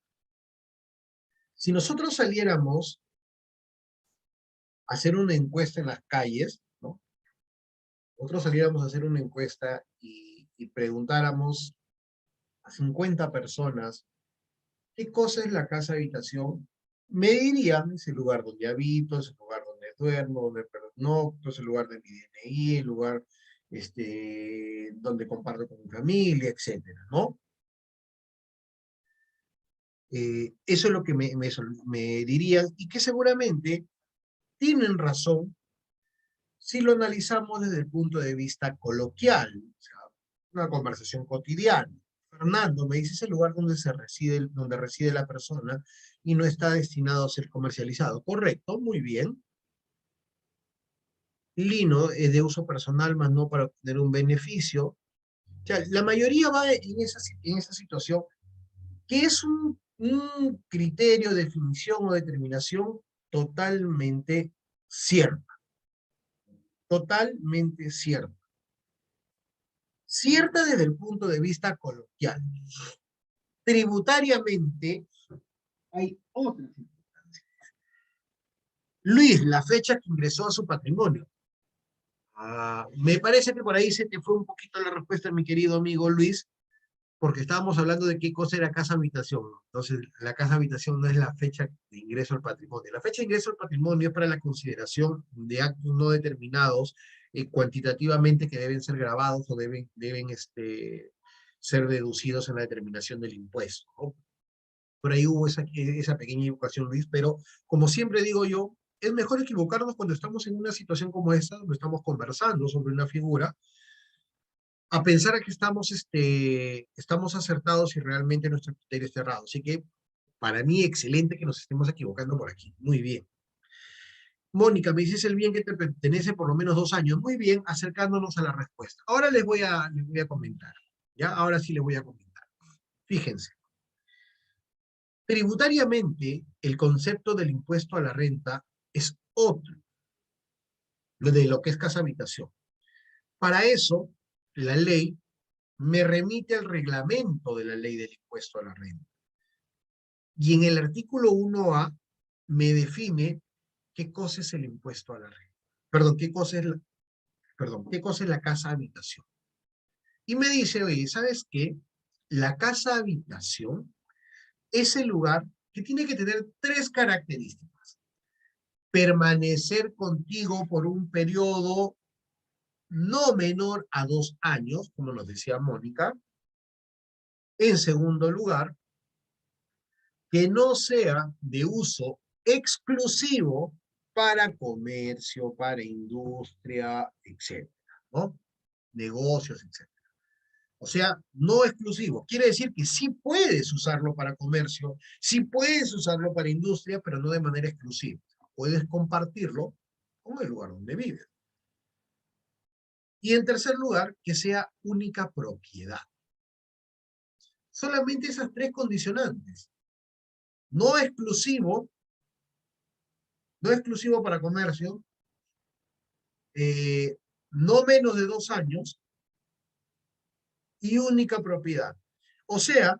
si nosotros saliéramos a hacer una encuesta en las calles, ¿no? Nosotros saliéramos a hacer una encuesta y preguntáramos a 50 personas qué cosa es la casa habitación, me dirían, es el lugar donde habito, es el lugar donde duermo, donde pernocto, es el lugar de mi DNI, el lugar donde comparto con mi familia, etcétera, ¿no? Eso es lo que me dirían y que seguramente tienen razón si lo analizamos desde el punto de vista coloquial, o sea, una conversación cotidiana. Fernando, me dice, es el lugar donde reside la persona y no está destinado a ser comercializado. Correcto, muy bien. Lino es de uso personal, más no para obtener un beneficio. sea, la mayoría va en esa situación, que es un criterio, definición o determinación totalmente cierta. Totalmente cierta. Cierta desde el punto de vista coloquial. Tributariamente, hay otras circunstancias. Luis, la fecha que ingresó a su patrimonio. Me parece que por ahí se te fue un poquito la respuesta, mi querido amigo Luis, porque estábamos hablando de qué cosa era casa habitación. Entonces, la casa habitación no es la fecha de ingreso al patrimonio. La fecha de ingreso al patrimonio es para la consideración de actos no determinados cuantitativamente que deben ser grabados o deben ser deducidos en la determinación del impuesto, ¿no? Por ahí hubo esa pequeña equivocación, Luis, pero como siempre digo yo, es mejor equivocarnos cuando estamos en una situación como esta, donde estamos conversando sobre una figura, a pensar que estamos acertados y realmente nuestro criterio está errado. Así que, para mí, excelente que nos estemos equivocando por aquí. Muy bien. Mónica, me dices el bien que te pertenece por lo menos 2 años. Muy bien, acercándonos a la respuesta. Ahora les voy a comentar. ¿Ya? Ahora sí les voy a comentar. Fíjense. Tributariamente, el concepto del impuesto a la renta es otro, lo de lo que es casa habitación. Para eso, la ley me remite al reglamento de la ley del impuesto a la renta. Y en el artículo 1A me define qué cosa es el impuesto a la renta. Perdón, qué cosa es la casa habitación. Y me dice, oye, ¿sabes qué? La casa habitación es el lugar que tiene que tener 3 características. Permanecer contigo por un periodo no menor a 2 años, como nos decía Mónica. En segundo lugar, que no sea de uso exclusivo para comercio, para industria, etcétera, ¿no? Negocios, etcétera. O sea, no exclusivo. Quiere decir que sí puedes usarlo para comercio, sí puedes usarlo para industria, pero no de manera exclusiva. Puedes compartirlo con el lugar donde vives. Y en tercer lugar, que sea única propiedad. Solamente esas 3 condicionantes. No exclusivo, no exclusivo para comercio, no menos de 2 años y única propiedad. O sea,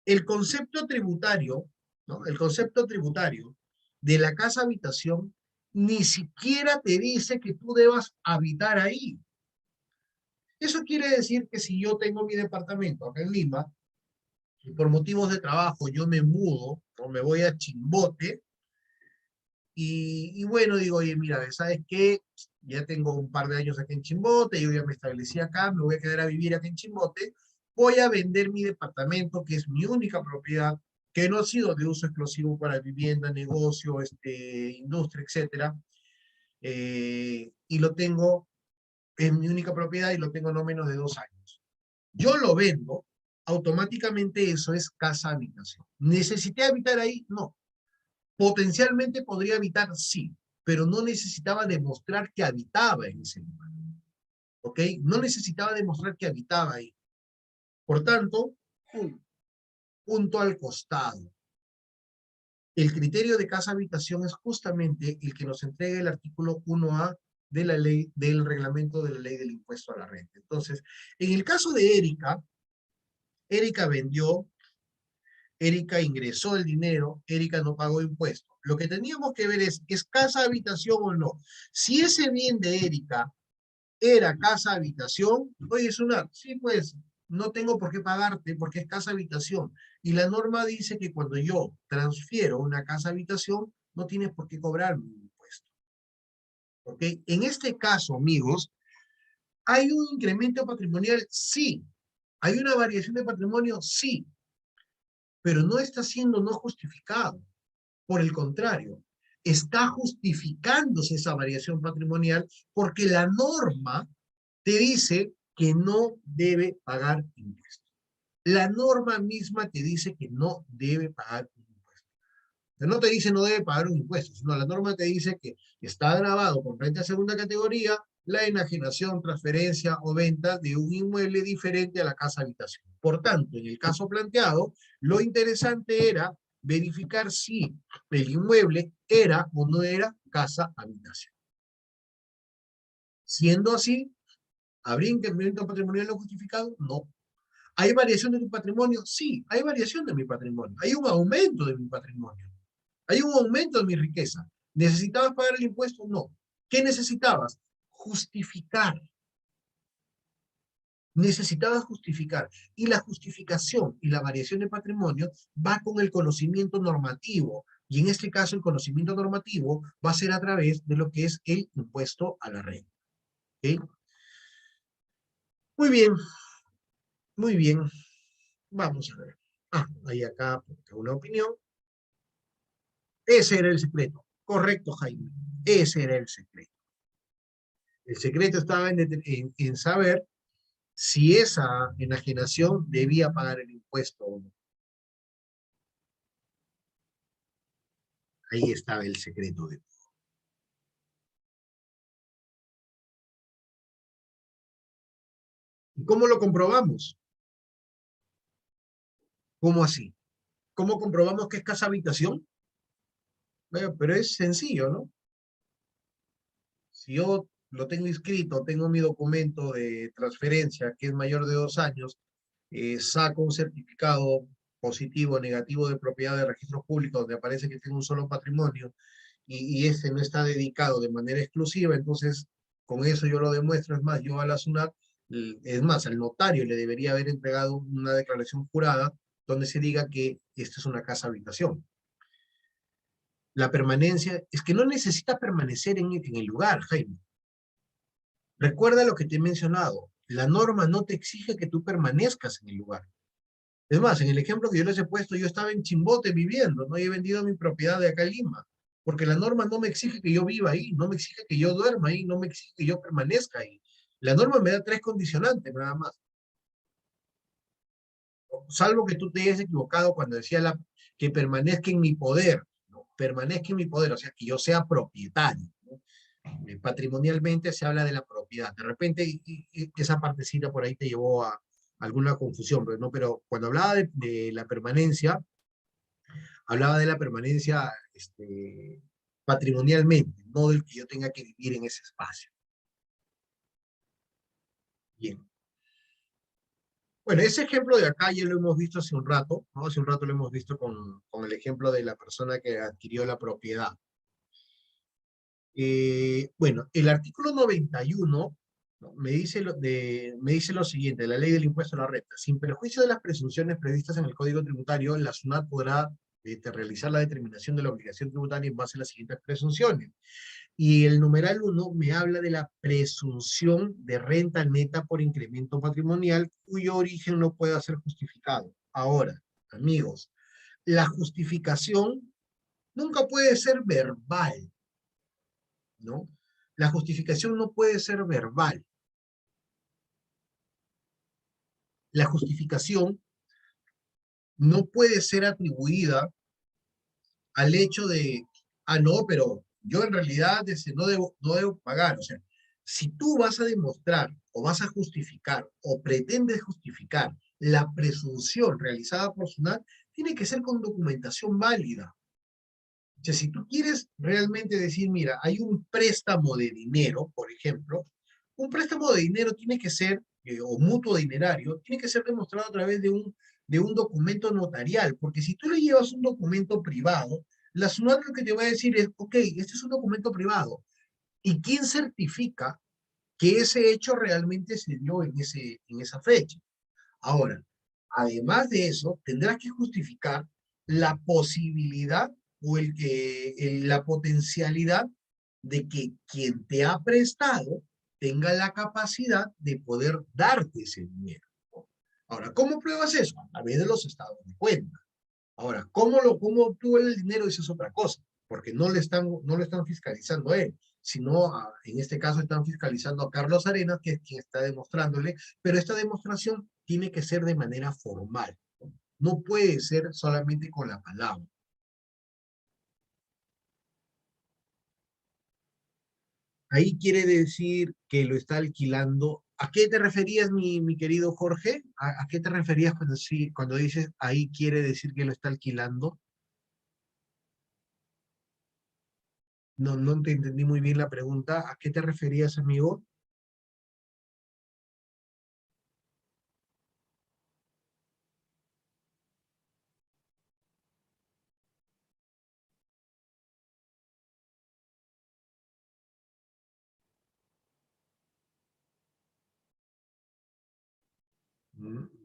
el concepto tributario, ¿no? El concepto tributario de la casa habitación ni siquiera te dice que tú debas habitar ahí. Eso quiere decir que si yo tengo mi departamento acá en Lima, y por motivos de trabajo yo me mudo o me voy a Chimbote, y bueno, digo, oye, mira, ¿sabes qué? Ya tengo un par de años aquí en Chimbote, yo ya me establecí acá, me voy a quedar a vivir aquí en Chimbote, voy a vender mi departamento, que es mi única propiedad, que no ha sido de uso exclusivo para vivienda, negocio, industria, etcétera, y lo tengo, es mi única propiedad y lo tengo no menos de 2 años. Yo lo vendo, automáticamente eso es casa habitación. ¿Necesité habitar ahí? No. Potencialmente podría habitar, sí, pero no necesitaba demostrar que habitaba en ese lugar. ¿Ok? No necesitaba demostrar que habitaba ahí. Por tanto, punto al costado. El criterio de casa-habitación es justamente el que nos entrega el artículo 1A de la ley, del reglamento de la ley del impuesto a la renta. Entonces, en el caso de Erika vendió, Erika ingresó el dinero, Erika no pagó impuestos. Lo que teníamos que ver ¿es casa habitación o no? Si ese bien de Erika era casa habitación, oye, es una, sí, pues, no tengo por qué pagarte porque es casa habitación. Y la norma dice que cuando yo transfiero una casa habitación, no tienes por qué cobrarme un impuesto. ¿Ok? En este caso, amigos, ¿hay un incremento patrimonial? Sí. ¿Hay una variación de patrimonio? Sí. Pero no está siendo no justificado. Por el contrario, está justificándose esa variación patrimonial porque la norma te dice que no debe pagar impuestos. La norma misma te dice que no debe pagar un impuesto. No te dice no debe pagar un impuesto, sino la norma te dice que está grabado con renta de segunda categoría, la enajenación, transferencia o venta de un inmueble diferente a la casa habitación. Por tanto, en el caso planteado, lo interesante era verificar si el inmueble era o no era casa habitación. Siendo así, ¿habría incremento patrimonial no justificado? No. ¿Hay variación de tu patrimonio? Sí, hay variación de mi patrimonio. Hay un aumento de mi patrimonio. Hay un aumento de mi riqueza. ¿Necesitabas pagar el impuesto? No. ¿Qué necesitabas? Justificar. Necesitabas justificar. Y la justificación y la variación de patrimonio va con el conocimiento normativo. Y en este caso, el conocimiento normativo va a ser a través de lo que es el impuesto a la renta. ¿Okay? Muy bien, muy bien. Vamos a ver. Hay acá una opinión. Ese era el secreto. Correcto, Jaime. Ese era el secreto. El secreto estaba en saber si esa enajenación debía pagar el impuesto o no. Ahí estaba el secreto de todo. ¿Y cómo lo comprobamos? ¿Cómo así? ¿Cómo comprobamos que es casa habitación? Bueno, pero es sencillo, ¿no? Si yo lo tengo inscrito, tengo mi documento de transferencia que es mayor de 2 años, saco un certificado positivo o negativo de propiedad de registros públicos donde aparece que tengo un solo patrimonio y ese no está dedicado de manera exclusiva, entonces con eso yo lo demuestro. Es más, yo a la SUNAT, es más, al notario le debería haber entregado una declaración jurada donde se diga que esta es una casa habitación. La permanencia, es que no necesita permanecer en el lugar, Jaime. Recuerda lo que te he mencionado, la norma no te exige que tú permanezcas en el lugar. Es más, en el ejemplo que yo les he puesto, yo estaba en Chimbote viviendo, no he vendido mi propiedad de acá en Lima, porque la norma no me exige que yo viva ahí, no me exige que yo duerma ahí, no me exige que yo permanezca ahí. La norma me da 3 condicionantes, nada más. Salvo que tú te hayas equivocado cuando decía que permanezca en mi poder, ¿no? Permanezca en mi poder, o sea, que yo sea propietario, ¿no? Patrimonialmente se habla de la propiedad. De repente esa partecita por ahí te llevó a alguna confusión, pero, no, pero cuando hablaba de la permanencia, hablaba de la permanencia patrimonialmente, no del que yo tenga que vivir en ese espacio. Bien. Bueno, ese ejemplo de acá ya lo hemos visto hace un rato, ¿no? Hace un rato lo hemos visto con el ejemplo de la persona que adquirió la propiedad. Bueno, el artículo 91, ¿no? me dice lo siguiente: la ley del impuesto a la renta. Sin perjuicio de las presunciones previstas en el Código Tributario, la SUNAT podrá realizar la determinación de la obligación tributaria en base a las siguientes presunciones. Y el numeral 1 me habla de la presunción de renta neta por incremento patrimonial cuyo origen no pueda ser justificado. Ahora, amigos, la justificación nunca puede ser verbal, ¿no? La justificación no puede ser verbal. La justificación no puede ser atribuida al hecho de, no, pero yo en realidad no debo pagar. O sea, si tú vas a demostrar o vas a justificar o pretendes justificar la presunción realizada por SUNAT, tiene que ser con documentación válida. O sea, si tú quieres realmente decir, mira, hay un préstamo de dinero, por ejemplo, un préstamo de dinero tiene que ser, o mutuo dinerario, tiene que ser demostrado a través de un documento notarial, porque si tú le llevas un documento privado, la SUNAT lo que te va a decir es, ok, este es un documento privado, ¿y quién certifica que ese hecho realmente se dio en esa fecha? Ahora, además de eso, tendrás que justificar la posibilidad o la potencialidad de que quien te ha prestado tenga la capacidad de poder darte ese dinero. Ahora, ¿cómo pruebas eso? A través de los estados de cuenta. Ahora, cómo obtuvo el dinero? Eso es otra cosa, porque no lo están fiscalizando a él, sino en este caso están fiscalizando a Carlos Arenas, que es quien está demostrándole, pero esta demostración tiene que ser de manera formal, no puede ser solamente con la palabra. Ahí quiere decir que lo está alquilando. ¿A qué te referías, mi querido Jorge? ¿A qué te referías cuando, sí, cuando dices ahí quiere decir que lo está alquilando? No, no te entendí muy bien la pregunta. ¿A qué te referías, amigo?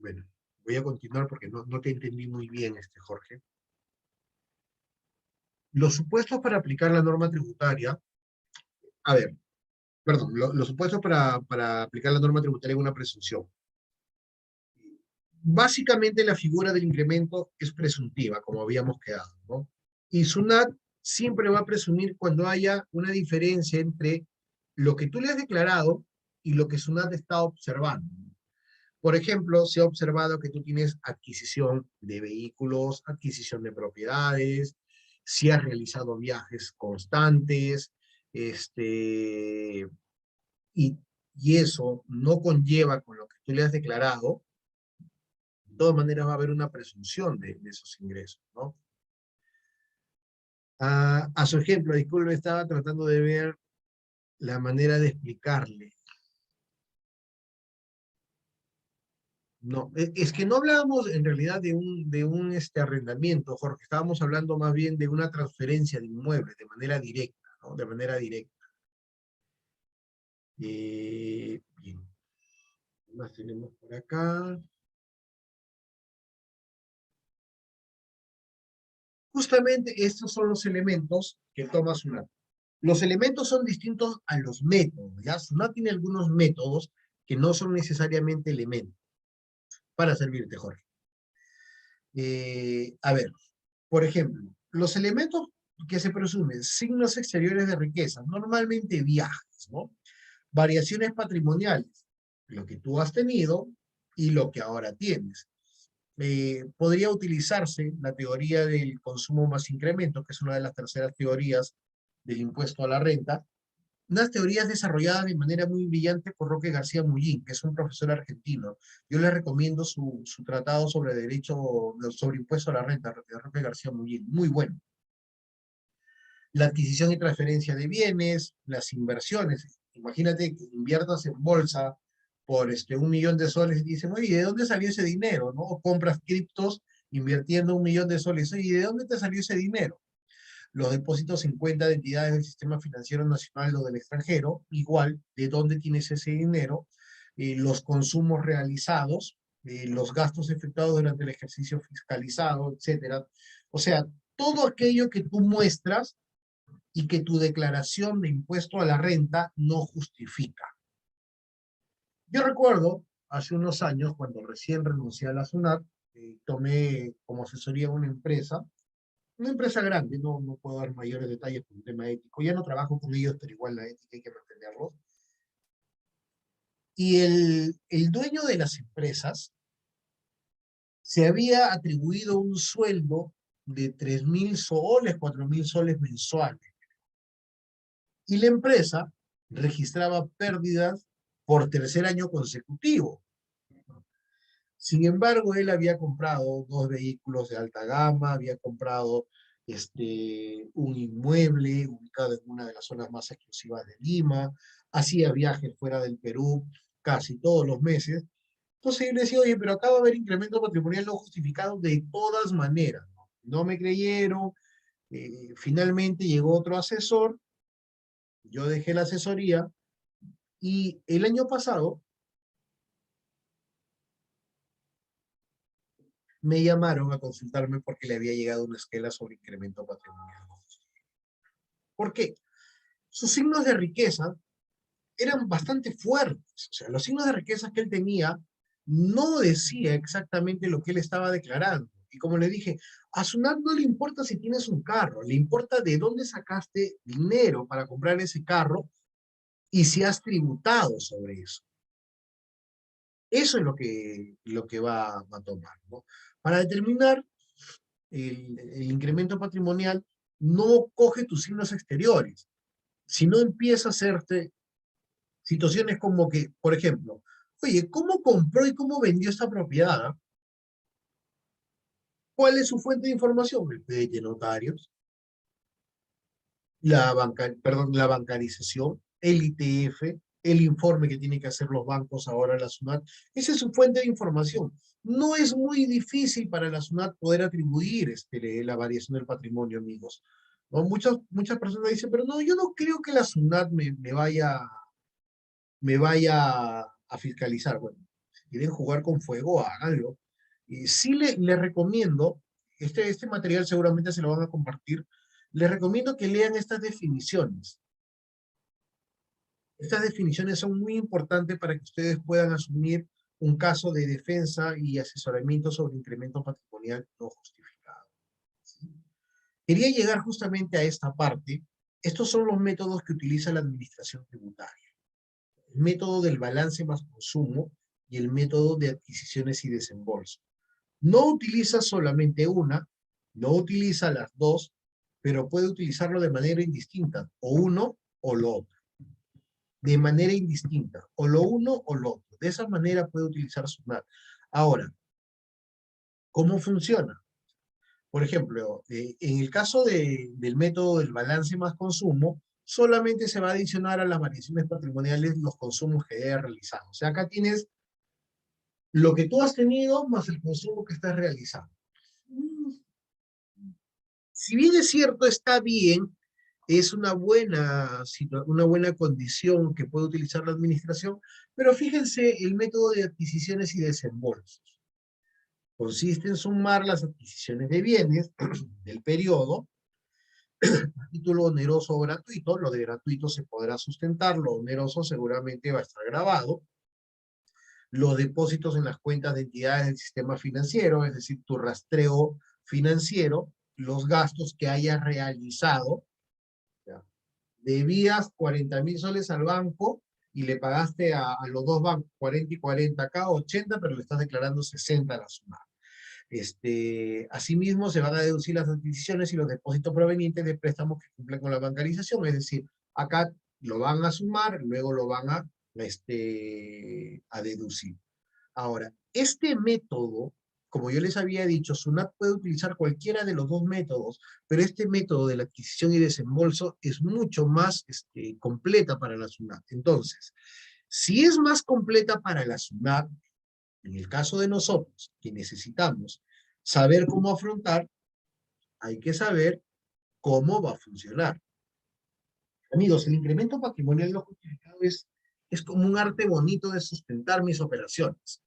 Bueno, voy a continuar porque no te entendí muy bien, Jorge. Los supuestos para aplicar la norma tributaria, a ver, perdón, los supuestos para aplicar la norma tributaria en una presunción. Básicamente la figura del incremento es presuntiva, como habíamos quedado, ¿no? Y SUNAT siempre va a presumir cuando haya una diferencia entre lo que tú le has declarado y lo que SUNAT está observando. Por ejemplo, se ha observado que tú tienes adquisición de vehículos, adquisición de propiedades, si has realizado viajes constantes, y, y eso no conlleva con lo que tú le has declarado. De todas maneras va a haber una presunción de esos ingresos, ¿no? A su ejemplo, disculpe, estaba tratando de ver la manera de explicarle. No, es que no hablábamos en realidad de un arrendamiento, Jorge, estábamos hablando más bien de una transferencia de inmuebles de manera directa, ¿no? De manera directa. Bien, ¿qué más tenemos por acá? Justamente estos son los elementos que toma SUNAT. Los elementos son distintos a los métodos, ¿ya? SUNAT tiene algunos métodos que no son necesariamente elementos para servirte, Jorge. A ver, por ejemplo, los elementos que se presumen, signos exteriores de riqueza, normalmente viajes, ¿no? Variaciones patrimoniales, lo que tú has tenido y lo que ahora tienes. Podría utilizarse la teoría del consumo más incremento, que es una de las terceras teorías del impuesto a la renta, unas teorías desarrolladas de manera muy brillante por Roque García Mullín, que es un profesor argentino. Yo les recomiendo su tratado sobre derecho, sobre impuesto a la renta, de Roque García Mullín, muy bueno. La adquisición y transferencia de bienes, las inversiones. Imagínate que inviertas en bolsa por 1 millón de soles y dicen, oye, ¿de dónde salió ese dinero? ¿No? O compras criptos invirtiendo 1 millón de soles. Oye, ¿de dónde te salió ese dinero? Los depósitos en cuenta de entidades del sistema financiero nacional o del extranjero, igual, de dónde tienes ese dinero, los consumos realizados, los gastos efectuados durante el ejercicio fiscalizado, etcétera. O sea, todo aquello que tú muestras y que tu declaración de impuesto a la renta no justifica. Yo recuerdo, hace unos años, cuando recién renuncié a la SUNAT, tomé como asesoría una empresa grande, no puedo dar mayores detalles por un tema ético, ya no trabajo con ellos, pero igual la ética hay que mantenerlo. Y el dueño de las empresas se había atribuido un sueldo de 3.000 soles, 4.000 soles mensuales. Y la empresa registraba pérdidas por tercer año consecutivo. Sin embargo, él había comprado 2 vehículos de alta gama, había comprado un inmueble ubicado en una de las zonas más exclusivas de Lima, hacía viajes fuera del Perú casi todos los meses. Entonces yo le decía, oye, pero acaba de haber incremento patrimonial no justificado de todas maneras. No me creyeron, finalmente llegó otro asesor, yo dejé la asesoría y el año pasado me llamaron a consultarme porque le había llegado una esquela sobre incremento patrimonial. ¿Por qué? Sus signos de riqueza eran bastante fuertes. O sea, los signos de riqueza que él tenía no decía exactamente lo que él estaba declarando. Y como le dije, a SUNAT no le importa si tienes un carro, le importa de dónde sacaste dinero para comprar ese carro y si has tributado sobre eso. Eso es lo que va a tomar, ¿no? Para determinar el incremento patrimonial, no coge tus signos exteriores, Si no empieza a hacerte situaciones como que, por ejemplo, oye, ¿cómo compró y cómo vendió esta propiedad? ¿Ah? ¿Cuál es su fuente de información? El PDT de notarios, la bancarización, el ITF, el informe que tienen que hacer los bancos ahora a la SUNAT. Esa es su fuente de información. No es muy difícil para la SUNAT poder atribuir la variación del patrimonio, amigos. ¿No? Muchas personas dicen, pero no, yo no creo que la SUNAT me vaya a fiscalizar. Bueno, si quieren jugar con fuego, háganlo. Y sí le recomiendo, este material seguramente se lo van a compartir, les recomiendo que lean estas definiciones. Estas definiciones son muy importantes para que ustedes puedan asumir un caso de defensa y asesoramiento sobre incremento patrimonial no justificado. ¿Sí? Quería llegar justamente a esta parte. Estos son los métodos que utiliza la administración tributaria. El método del balance más consumo y el método de adquisiciones y desembolso. No utiliza solamente una, no utiliza las dos, pero puede utilizarlo de manera indistinta, o uno o lo otro. De manera indistinta, o lo uno o lo otro. De esa manera puede utilizar SUNAT. Ahora, ¿cómo funciona? Por ejemplo, en el caso del método del balance más consumo, solamente se va a adicionar a las variaciones patrimoniales los consumos que haya realizado. O sea, acá tienes lo que tú has tenido más el consumo que estás realizando. Si bien es cierto, está bien, es una buena condición que puede utilizar la administración, pero fíjense el método de adquisiciones y desembolsos. Consiste en sumar las adquisiciones de bienes del periodo, a título oneroso o gratuito. Lo de gratuito se podrá sustentar, lo oneroso seguramente va a estar grabado. Los depósitos en las cuentas de entidades del sistema financiero, es decir, tu rastreo financiero, los gastos que hayas realizado. ¿Ya? Debías 40.000 soles al banco y le pagaste a los dos bancos 40 y 40, acá 80, pero le estás declarando 60 a la suma. Asimismo, se van a deducir las adquisiciones y los depósitos provenientes de préstamos que cumplen con la bancarización, es decir, acá lo van a sumar, luego lo van a deducir. Ahora, este método, como yo les había dicho, SUNAT puede utilizar cualquiera de los dos métodos, pero este método de la adquisición y desembolso es mucho más completa para la SUNAT. Entonces, si es más completa para la SUNAT, en el caso de nosotros, que necesitamos saber cómo afrontar, hay que saber cómo va a funcionar. Amigos, el incremento patrimonial no justificado es como un arte bonito de sustentar mis operaciones.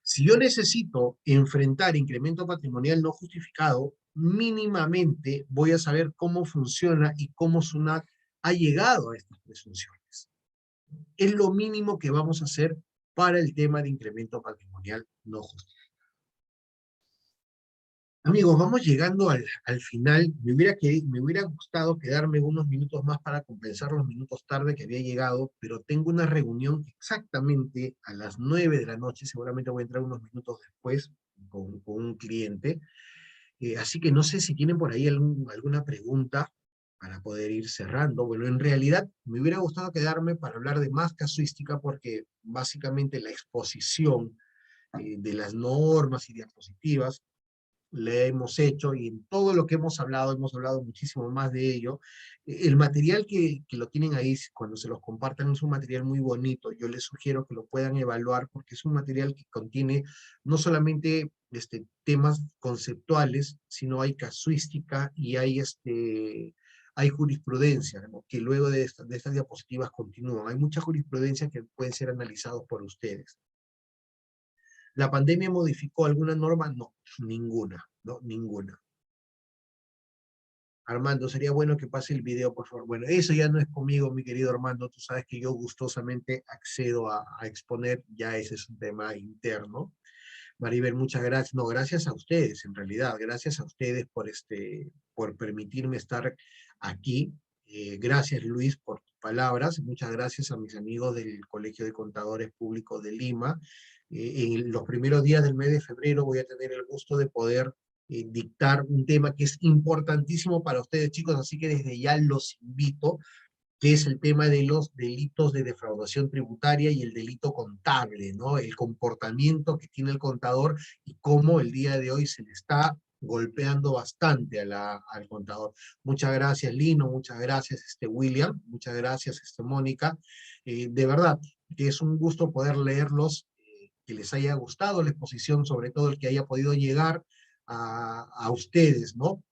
Si yo necesito enfrentar incremento patrimonial no justificado, mínimamente voy a saber cómo funciona y cómo SUNAT ha llegado a estas presunciones. Es lo mínimo que vamos a hacer para el tema de incremento patrimonial no justificado. Amigos, vamos llegando al final. Me hubiera gustado quedarme unos minutos más para compensar los minutos tarde que había llegado, pero tengo una reunión exactamente a las 9 de la noche. Seguramente voy a entrar unos minutos después con un cliente. Así que no sé si tienen por ahí alguna pregunta para poder ir cerrando. Bueno, en realidad me hubiera gustado quedarme para hablar de más casuística porque básicamente la exposición de las normas y diapositivas le hemos hecho y en todo lo que hemos hablado muchísimo más de ello. El material que lo tienen ahí, cuando se los compartan, es un material muy bonito. Yo les sugiero que lo puedan evaluar porque es un material que contiene no solamente temas conceptuales, sino hay casuística y hay jurisprudencia, ¿no? Que luego de estas diapositivas continúan. Hay mucha jurisprudencia que pueden ser analizados por ustedes. ¿La pandemia modificó alguna norma? No, ninguna, no, ninguna. Armando, sería bueno que pase el video, por favor. Bueno, eso ya no es conmigo, mi querido Armando. Tú sabes que yo gustosamente accedo a exponer, ya ese es un tema interno. Maribel, muchas gracias. No, gracias a ustedes, en realidad. Gracias a ustedes por permitirme estar aquí. Gracias, Luis, por tus palabras. Muchas gracias a mis amigos del Colegio de Contadores Públicos de Lima. En los primeros días del mes de febrero voy a tener el gusto de poder dictar un tema que es importantísimo para ustedes, chicos, así que desde ya los invito. que es el tema de los delitos de defraudación tributaria y el delito contable, ¿no? El comportamiento que tiene el contador y cómo el día de hoy se le está golpeando bastante al contador. Muchas gracias, Lino, muchas gracias, William, muchas gracias, Mónica. De verdad, que es un gusto poder leerlos, que les haya gustado la exposición, sobre todo el que haya podido llegar a ustedes, ¿no?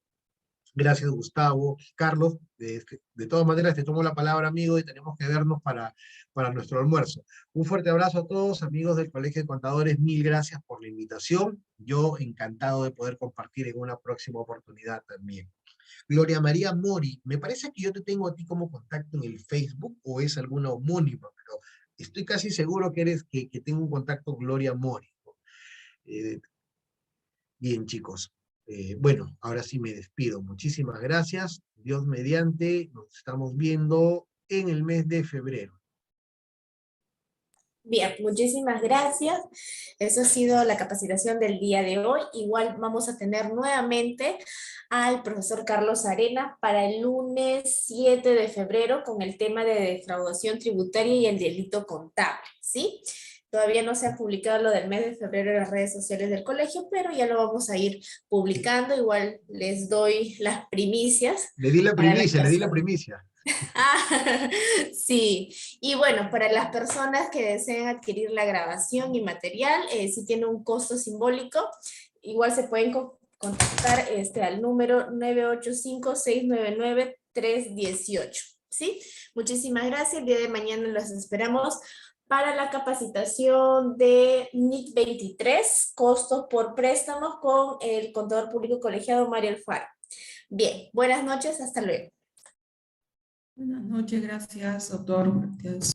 Gracias, Gustavo. Carlos, de todas maneras te tomo la palabra, amigo, y tenemos que vernos para nuestro almuerzo. Un fuerte abrazo a todos, amigos del Colegio de Contadores. Mil gracias por la invitación. Yo encantado de poder compartir en una próxima oportunidad también. Gloria María Mori, me parece que yo te tengo a ti como contacto en el Facebook o es alguna homónima, pero estoy casi seguro que eres que tengo un contacto Gloria Mori. Eh, Bien, chicos. Bueno, ahora sí me despido. Muchísimas gracias. Dios mediante, nos estamos viendo en el mes de febrero. Bien, muchísimas gracias. Eso ha sido la capacitación del día de hoy. Igual vamos a tener nuevamente al profesor Carlos Arena para el lunes 7 de febrero con el tema de defraudación tributaria y el delito contable, ¿sí? Todavía no se ha publicado lo del mes de febrero en las redes sociales del colegio, pero ya lo vamos a ir publicando. Igual les doy las primicias. Le di la para las primicia, le di la personas. primicia. Ah, sí, y bueno, para las personas que deseen adquirir la grabación y material, si tiene un costo simbólico, igual se pueden contactar al número 985-699-318, ¿sí? Muchísimas gracias, el día de mañana los esperamos para la capacitación de NIC 23, costos por préstamos con el contador público colegiado Mario Alfaro. Bien, buenas noches, hasta luego. Buenas noches, gracias, doctor. Gracias.